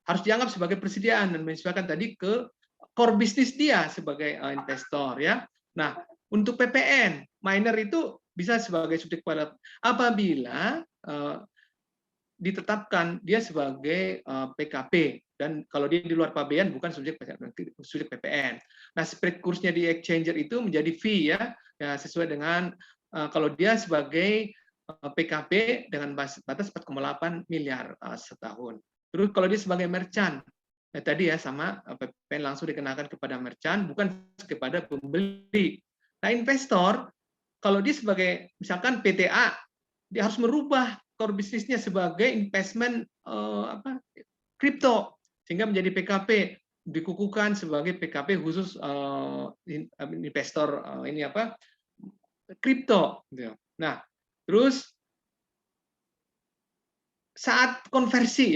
harus dianggap sebagai persediaan dan menyesuaikan tadi ke core bisnis dia sebagai investor ya. Nah, untuk PPN, miner itu bisa sebagai subjek pada apabila ditetapkan dia sebagai PKP, dan kalau dia di luar pabean bukan subjek PPN. Nah, spread kursnya di exchanger itu menjadi fee ya sesuai dengan kalau dia sebagai PKP dengan batas 4,8 miliar setahun. Terus kalau dia sebagai merchant, tadi ya sama PPN langsung dikenakan kepada merchant, bukan kepada pembeli. Nah, investor kalau dia sebagai misalkan PTA, dia harus merubah core bisnisnya sebagai investment kripto sehingga menjadi PKP, dikukuhkan sebagai PKP khusus investor kripto. Nah, terus saat konversi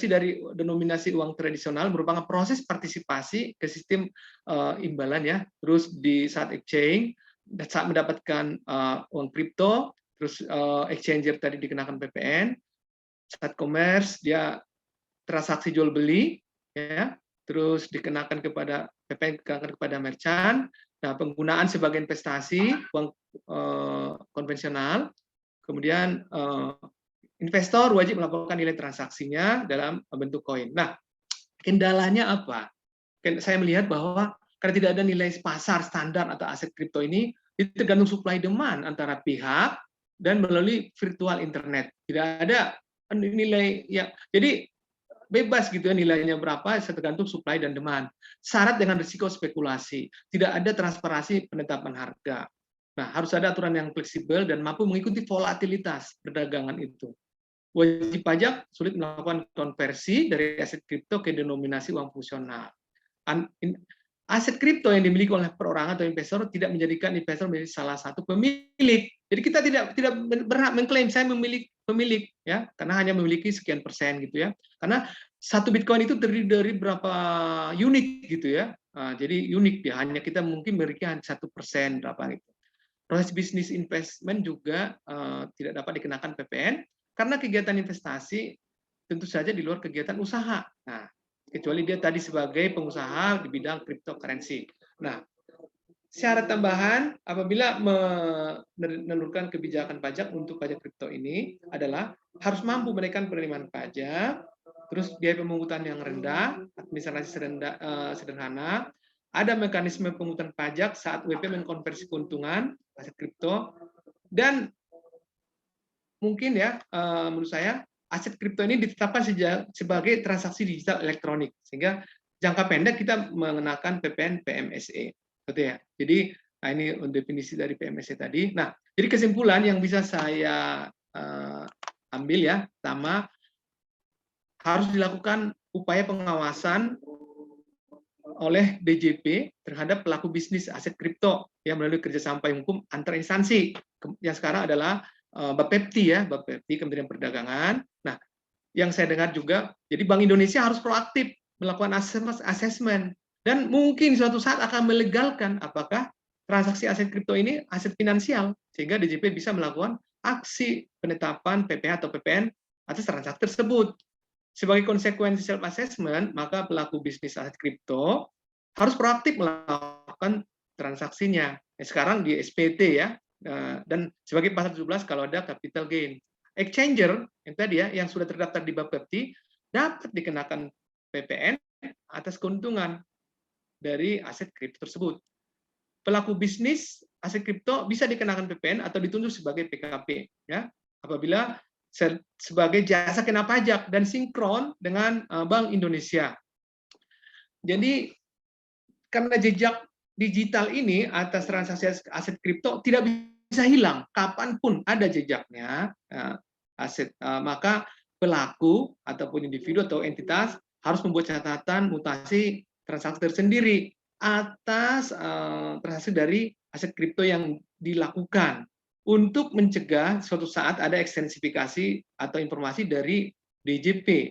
dari denominasi uang tradisional merupakan proses partisipasi ke sistem imbalan ya. Terus di saat exchange, saat mendapatkan uang kripto, terus exchanger tadi dikenakan PPN, saat commerce dia transaksi jual beli ya, terus dikenakan kepada PPN, dikenakan kepada merchant. Nah, penggunaan sebagai investasi uang konvensional, kemudian investor wajib melaporkan nilai transaksinya dalam bentuk koin. Nah, kendalanya apa? Saya melihat bahwa karena tidak ada nilai pasar standar atau aset kripto ini, itu tergantung supply demand antara pihak dan melalui virtual internet. Tidak ada nilai ya, jadi bebas gitu ya nilainya berapa, tergantung supply dan demand. Syarat dengan risiko spekulasi, tidak ada transparansi penetapan harga. Nah, harus ada aturan yang fleksibel dan mampu mengikuti volatilitas perdagangan itu. Wajib pajak sulit melakukan konversi dari aset kripto ke denominasi uang fungsional. Aset kripto yang dimiliki oleh perorangan atau investor tidak menjadikan investor menjadi salah satu pemilik. Jadi kita tidak berhak mengklaim saya pemilik ya, karena hanya memiliki sekian persen gitu ya. Karena satu Bitcoin itu terdiri dari berapa unit gitu ya. Jadi unik ya, hanya kita mungkin memiliki 1% berapa gitu. Proses bisnis investment juga tidak dapat dikenakan PPN karena kegiatan investasi tentu saja di luar kegiatan usaha. Nah, kecuali dia tadi sebagai pengusaha di bidang cryptocurrency. Nah, syarat tambahan apabila menelurkan kebijakan pajak untuk pajak kripto ini adalah harus mampu menaikkan penerimaan pajak, terus biaya pemungutan yang rendah, administrasi sederhana, ada mekanisme pemungutan pajak saat WP mengkonversi keuntungan aset kripto, dan mungkin ya menurut saya aset kripto ini ditetapkan sebagai transaksi digital elektronik, sehingga jangka pendek kita mengenakan PPN PMSE, betul ya. Jadi ini definisi dari PMSE tadi. Nah, jadi kesimpulan yang bisa saya ambil ya, pertama harus dilakukan upaya pengawasan oleh DJP terhadap pelaku bisnis aset kripto yang melalui kerjasama hukum antar instansi. Yang sekarang adalah Bapepti ya, Bapepti Kementerian Perdagangan. Nah, yang saya dengar juga, jadi Bank Indonesia harus proaktif melakukan assessment dan mungkin suatu saat akan melegalkan apakah transaksi aset kripto ini aset finansial, sehingga DJP bisa melakukan aksi penetapan PPh atau PPN atas transaksi tersebut. Sebagai konsekuensi self assessment, maka pelaku bisnis aset kripto harus proaktif melakukan transaksinya. Sekarang di SPT ya. Dan sebagai pasal 17 kalau ada capital gain. exchanger yang tadi ya, yang sudah terdaftar di Bapepti dapat dikenakan PPN atas keuntungan dari aset kripto tersebut. Pelaku bisnis aset kripto bisa dikenakan PPN atau ditunjuk sebagai PKP ya, apabila sebagai jasa kena pajak dan sinkron dengan Bank Indonesia. Jadi karena jejak digital ini atas transaksi aset kripto tidak bisa hilang, kapanpun ada jejaknya aset, maka pelaku ataupun individu atau entitas harus membuat catatan mutasi transaksi tersendiri atas transaksi dari aset kripto yang dilakukan untuk mencegah suatu saat ada ekstensifikasi atau informasi dari DJP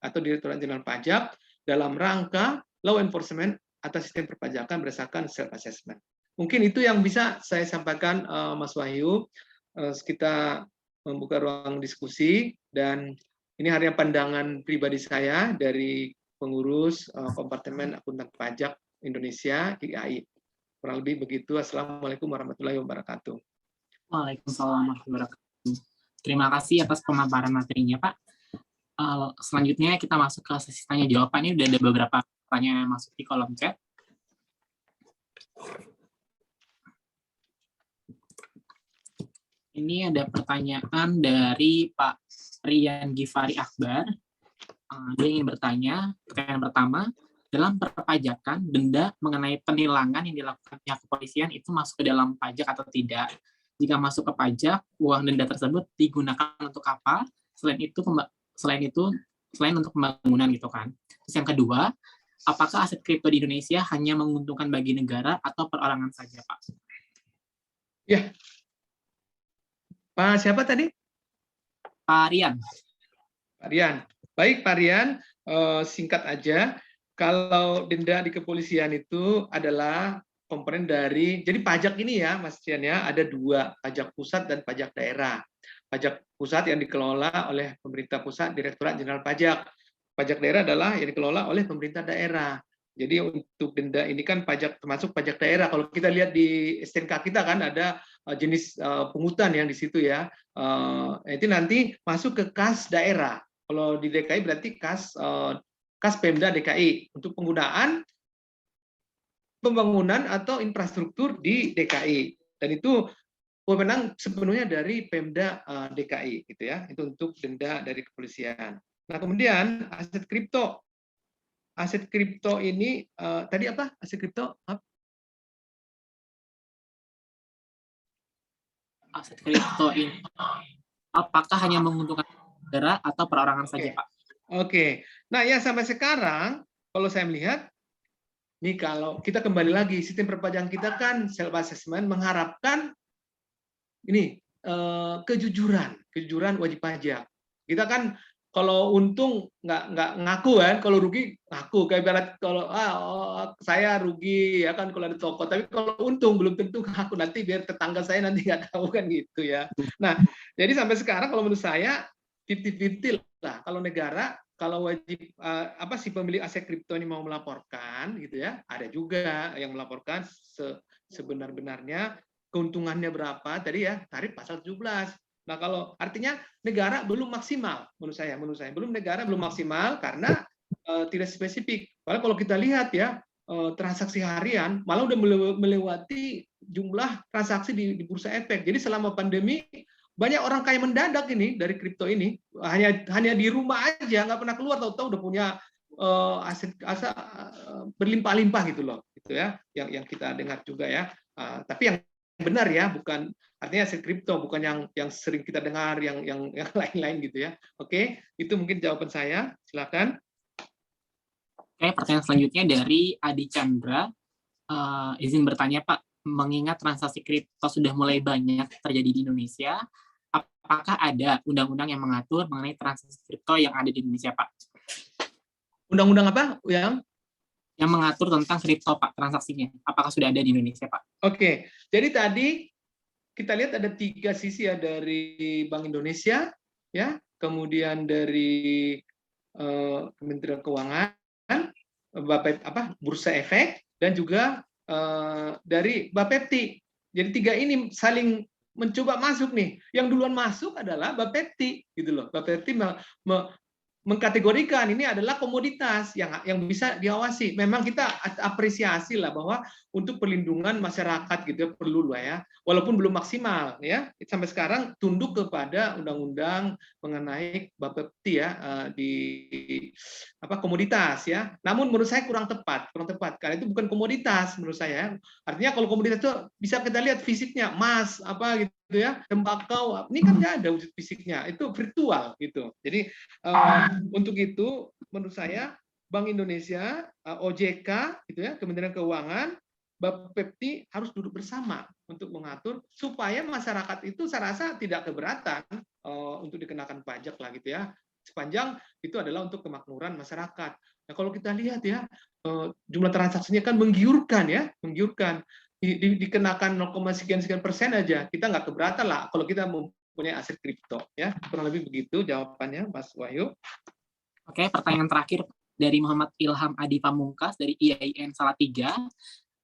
atau Direktorat Jenderal Pajak dalam rangka law enforcement atas sistem perpajakan berdasarkan self assessment. Mungkin itu yang bisa saya sampaikan, Mas Wahyu. Kita membuka ruang diskusi, dan ini hanya pandangan pribadi saya dari pengurus Kompartemen Akuntan Pajak Indonesia (IAI). Kurang lebih begitu. Assalamualaikum warahmatullahi wabarakatuh. Waalaikumsalam warahmatullahi wabarakatuh. Terima kasih atas pemaparan materinya, Pak. Selanjutnya kita masuk ke sesi tanya jawab. Ini udah ada beberapa pertanyaan yang masuk di kolom chat. Ini ada pertanyaan dari Pak Rian Gifari Akbar. Dia ingin bertanya, pertanyaan pertama, dalam perpajakan, denda mengenai penilangan yang dilakukan pihak kepolisian itu masuk ke dalam pajak atau tidak? Jika masuk ke pajak, uang denda tersebut digunakan untuk apa? Selain untuk pembangunan gitu kan. Terus yang kedua, apakah aset kripto di Indonesia hanya menguntungkan bagi negara atau perorangan saja, Pak? Ya, Pak siapa tadi? Pak Rian. Pak Rian. Baik Pak Rian, singkat aja. Kalau denda di kepolisian itu adalah komponen dari, jadi pajak ini ya Mas Rian ya, ada dua, pajak pusat dan pajak daerah. Pajak pusat yang dikelola oleh pemerintah pusat, Direktorat Jenderal Pajak. Pajak daerah adalah yang dikelola oleh pemerintah daerah. Jadi untuk denda ini kan pajak, termasuk pajak daerah. Kalau kita lihat di STNK kita kan ada jenis pungutan yang di situ ya. Itu nanti masuk ke kas daerah. Kalau di DKI berarti kas Pemda DKI untuk penggunaan pembangunan atau infrastruktur di DKI. Dan itu wewenang sepenuhnya dari Pemda DKI gitu ya. Itu untuk denda dari kepolisian. Nah, kemudian aset kripto. Aset kripto ini tadi apa? Aset kripto Aset kripto ini apakah hanya menguntungkan negara atau perorangan saja, Pak? Oke. Nah, ya sampai sekarang kalau saya melihat nih, kalau kita kembali lagi sistem perpajakan kita kan self assessment mengharapkan ini kejujuran wajib pajak. Kita kan kalau untung nggak ngaku kan, kalau rugi ngaku. Kayak ibarat kalau saya rugi ya kan kalau ada toko, tapi kalau untung belum tentu ngaku, nanti biar tetangga saya nanti nggak tahu kan gitu ya. Nah, jadi sampai sekarang kalau menurut saya 50-50 lah. Kalau negara, kalau wajib si pemilik aset kripto ini mau melaporkan gitu ya, ada juga yang melaporkan sebenar-benarnya keuntungannya berapa tadi ya, tarif pasal 17. Nah, kalau artinya negara belum maksimal menurut saya negara belum maksimal karena tidak spesifik. Padahal kalau kita lihat ya, transaksi harian malah udah melewati jumlah transaksi di bursa efek. Jadi selama pandemi banyak orang kaya mendadak ini dari kripto ini, hanya di rumah aja, nggak pernah keluar, tahu-tahu udah punya aset berlimpah-limpah gitu loh, gitu ya, yang kita dengar juga ya. Tapi yang benar ya, bukan artinya aset kripto, bukan yang sering kita dengar, yang lain-lain gitu ya. Oke, itu mungkin jawaban saya. Silakan. Oke, pertanyaan selanjutnya dari Adi Chandra. Izin bertanya, Pak, mengingat transaksi kripto sudah mulai banyak terjadi di Indonesia, apakah ada undang-undang yang mengatur mengenai transaksi kripto yang ada di Indonesia, Pak? Undang-undang apa yang mengatur tentang kripto, Pak, transaksinya? Apakah sudah ada di Indonesia, Pak? Oke, jadi tadi kita lihat ada 3 sisi ya, dari Bank Indonesia, ya, kemudian dari Kementerian Keuangan, Bursa Efek, dan juga dari Bapepti. Jadi 3 ini saling mencoba masuk nih. Yang duluan masuk adalah Bapepti gitu loh. Bapepti mengkategorikan ini adalah komoditas yang bisa diawasi. Memang kita apresiasi lah bahwa untuk perlindungan masyarakat gitu perlu lah ya, walaupun belum maksimal ya. Sampai sekarang tunduk kepada undang-undang mengenai Bapepti ya, di komoditas ya. Namun menurut saya kurang tepat karena itu bukan komoditas menurut saya. Artinya kalau komoditas itu bisa kita lihat fisiknya, emas apa gitu ya, tembakau. Ini kan nggak ada wujud fisiknya, itu virtual gitu. Jadi untuk itu menurut saya Bank Indonesia, OJK gitu ya, Kementerian Keuangan, Bapepti harus duduk bersama untuk mengatur supaya masyarakat itu saya rasa tidak keberatan untuk dikenakan pajak lah gitu ya, sepanjang itu adalah untuk kemakmuran masyarakat. Nah kalau kita lihat ya, jumlah transaksinya kan menggiurkan ya, menggiurkan. Dikenakan 0,sekian persen aja, kita nggak keberatan lah kalau kita mempunyai aset kripto ya. Kurang lebih begitu jawabannya, Mas Wahyu. Oke, pertanyaan terakhir dari Muhammad Ilham Adi Pamungkas dari IAIN Salatiga.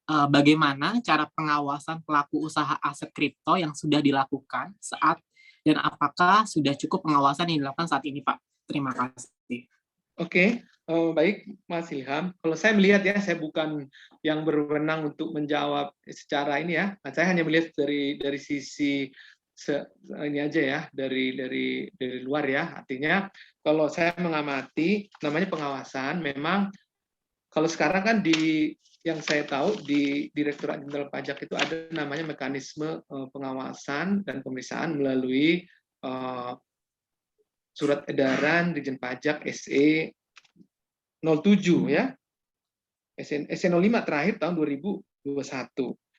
Bagaimana cara pengawasan pelaku usaha aset kripto yang sudah dilakukan saat dan apakah sudah cukup pengawasan yang dilakukan saat ini, Pak? Terima kasih. Oke, baik Mas Ilham. Kalau saya melihat ya, saya bukan yang berwenang untuk menjawab secara ini ya. Saya hanya melihat dari sisi ini aja ya, dari luar ya. Artinya kalau saya mengamati namanya pengawasan, memang kalau sekarang kan yang saya tahu di Direktorat Jenderal Pajak itu ada namanya mekanisme pengawasan dan pemeriksaan melalui surat edaran Dirjen Pajak SE 07 ya, SE 05 terakhir tahun 2021.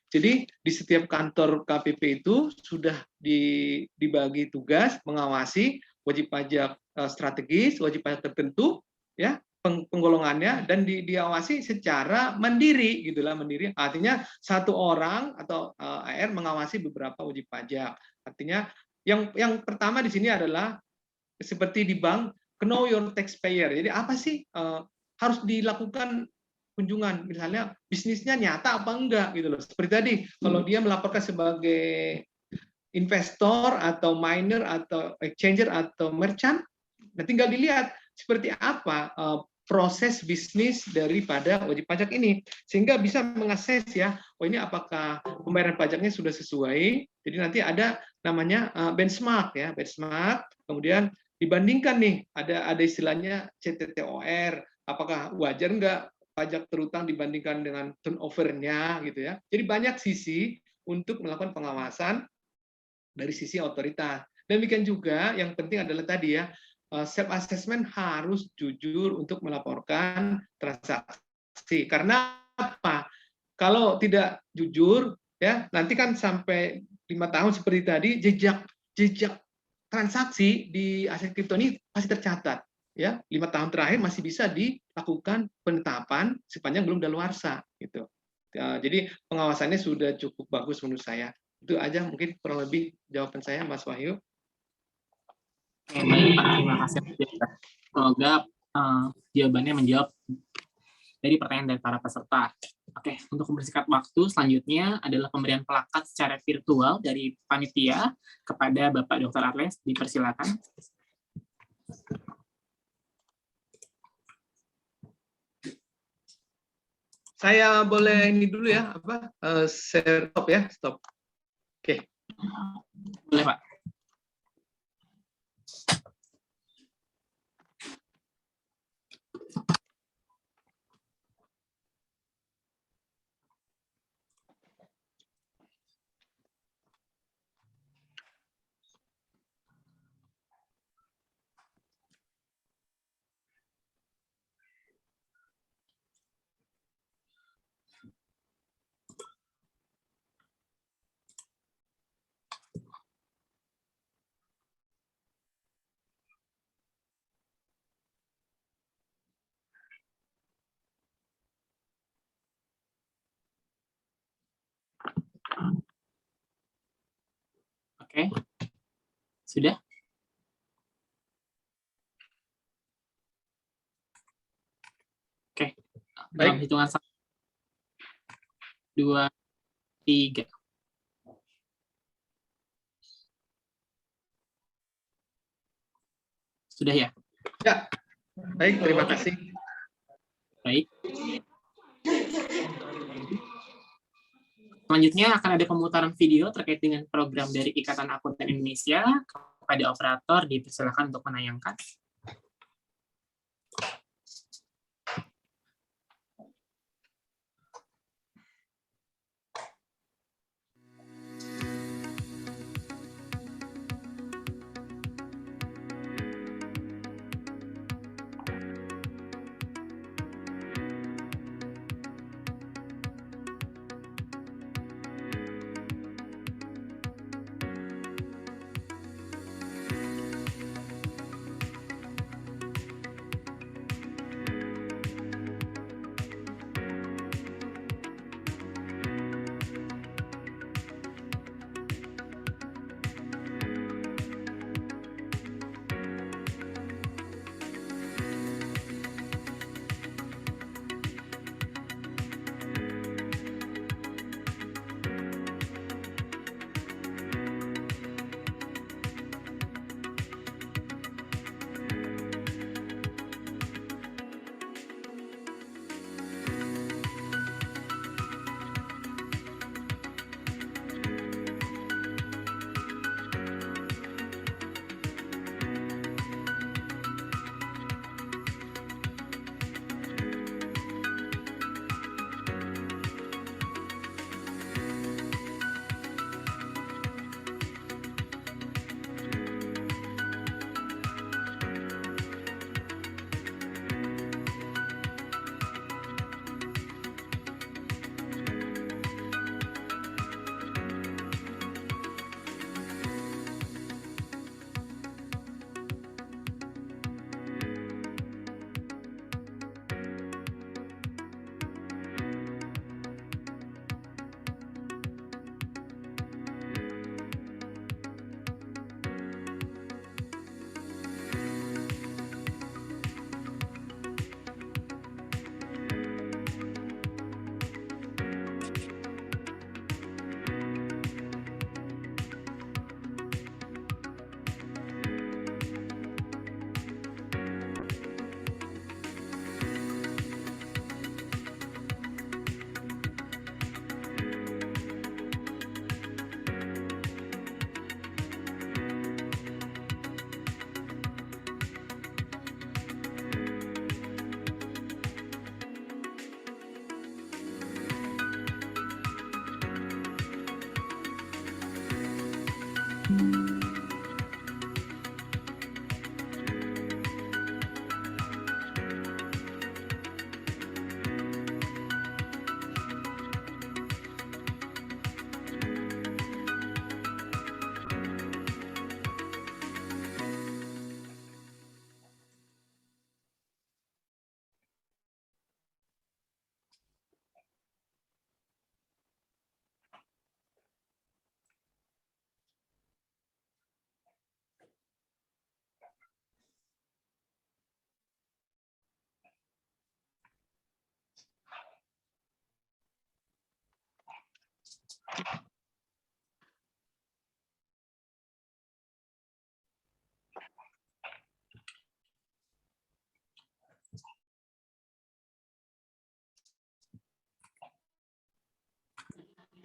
Jadi di setiap kantor KPP itu sudah dibagi tugas mengawasi wajib pajak strategis, wajib pajak tertentu, ya penggolongannya, dan diawasi secara mandiri, gitulah, mandiri. Artinya satu orang atau AR mengawasi beberapa wajib pajak. Artinya yang pertama di sini adalah seperti di bank, know your taxpayer. Jadi apa sih harus dilakukan kunjungan, misalnya bisnisnya nyata apa enggak gitu loh. Seperti tadi kalau dia melaporkan sebagai investor atau miner atau exchanger atau merchant, nah tinggal dilihat seperti apa proses bisnis daripada wajib pajak ini, sehingga bisa mengakses ya, oh ini apakah pembayaran pajaknya sudah sesuai. Jadi nanti ada namanya benchmark ya, benchmark, kemudian dibandingkan nih, ada istilahnya CTTOR, apakah wajar enggak pajak terutang dibandingkan dengan turnover-nya gitu ya. Jadi banyak sisi untuk melakukan pengawasan dari sisi otoritas. Demikian juga yang penting adalah tadi ya, self assessment harus jujur untuk melaporkan transaksi. Karena apa? Kalau tidak jujur ya, nanti kan sampai 5 tahun seperti tadi, jejak transaksi di aset kripto ini pasti tercatat. Ya, 5 tahun terakhir masih bisa dilakukan penetapan sepanjang belum daluarsa gitu. Jadi pengawasannya sudah cukup bagus menurut saya. Itu aja mungkin kurang lebih jawaban saya, Mas Wahyu. Baik, Pak, terima kasih. Semoga jawabannya menjawab dari pertanyaan dari para peserta. Oke, untuk mempersingkat waktu, selanjutnya adalah pemberian plakat secara virtual dari panitia kepada Bapak Dr. Arles. Dipersilakan. Saya boleh ini dulu ya, share stop ya, stop. Oke. Boleh, Pak. Oke, sudah? Oke, dalam hitungan 1, 2, 3. Sudah ya? Ya, baik, terima kasih. Baik. Selanjutnya akan ada pemutaran video terkait dengan program dari Ikatan Akuntan Indonesia. Kepada operator dipersilakan untuk menayangkan.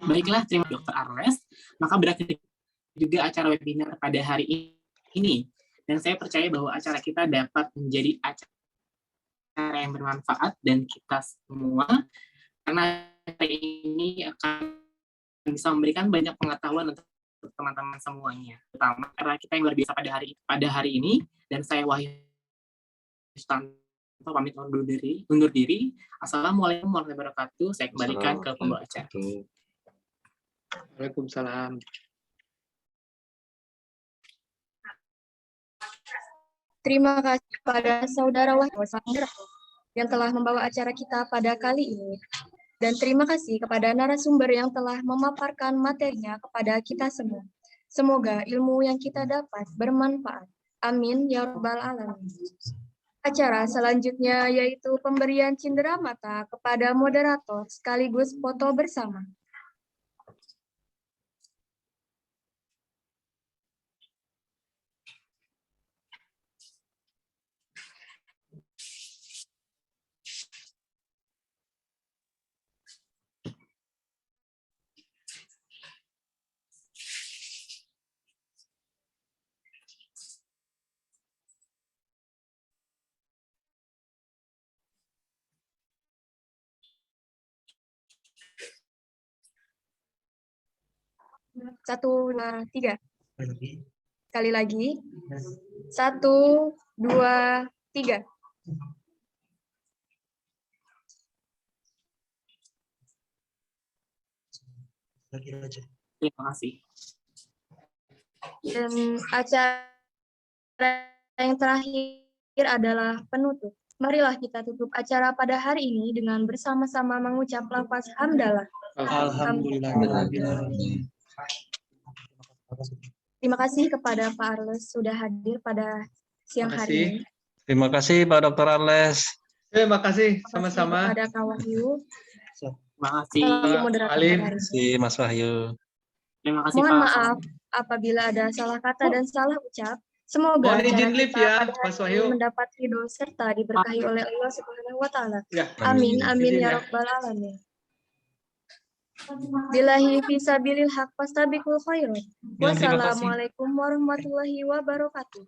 Baiklah, terima kasih Dr. Arles. Maka berakhir juga acara webinar pada hari ini. Dan saya percaya bahwa acara kita dapat menjadi acara yang bermanfaat dan kita semua, karena hari ini akan bisa memberikan banyak pengetahuan untuk teman-teman semuanya. Terutama karena kita yang luar biasa pada hari ini. Dan saya Wahyu Sutanto pamit undur diri. Assalamualaikum warahmatullahi wabarakatuh. Saya kembalikan ke pembawa acara. Waalaikumsalam. Terima kasih kepada Saudara Wahyu yang telah membawa acara kita pada kali ini. Dan terima kasih kepada narasumber yang telah memaparkan materinya kepada kita semua. Semoga ilmu yang kita dapat bermanfaat. Amin ya rabbal alamin. Acara selanjutnya yaitu pemberian cindera mata kepada moderator sekaligus foto bersama. 1, 2, 3. Sekali lagi. 1, 2, 3. Terima kasih. Dan acara yang terakhir adalah penutup. Marilah kita tutup acara pada hari ini dengan bersama-sama mengucap lafaz hamdalah. Alhamdulillahirrahmanirrahim. Terima kasih kepada Pak Arles sudah hadir pada siang hari ini. Terima kasih Pak Dr. Arles. Terima kasih Terima kasih sama-sama. kepada Kak Wahyu. Terima kasih. Selaku moderator Alim. hari Terima ini. kasih Mas Wahyu. Terima kasih Mohon Pak. maaf apabila ada salah kata dan salah ucap. Semoga Mohon acara izin live kita ya, pada Mas hari ini Wahyu. mendapat ridho serta diberkahi oleh Allah Subhanahu wa Ta'ala. Ya. Amin, amin Izin ya ya. rabbal alamin. Billahi fisabilil haq fastabiqul khairat. Wassalamualaikum warahmatullahi wabarakatuh.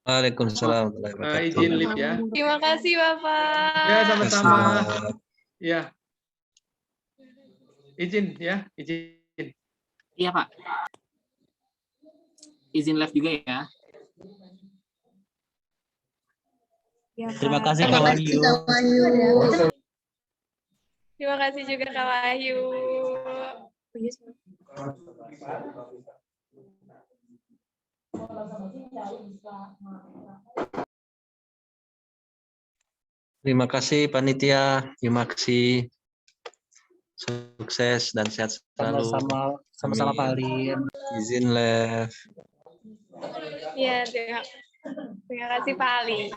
Waalaikumsalam warahmatullahi wabarakatuh. Izin live ya. Terima kasih Bapak. Ya, sama-sama. Terima Ya. Izin ya, izin. Iya Pak. Izin live juga ya. Ya, Terima Pak. kasih Kak Wahyu. Terima kasih juga Kak Wahyu. Terima kasih panitia, Imaksi. Sukses dan sehat selalu. Sama-sama Pak Amin. Alim. Izin live. Ya, terima kasih Pak Ali.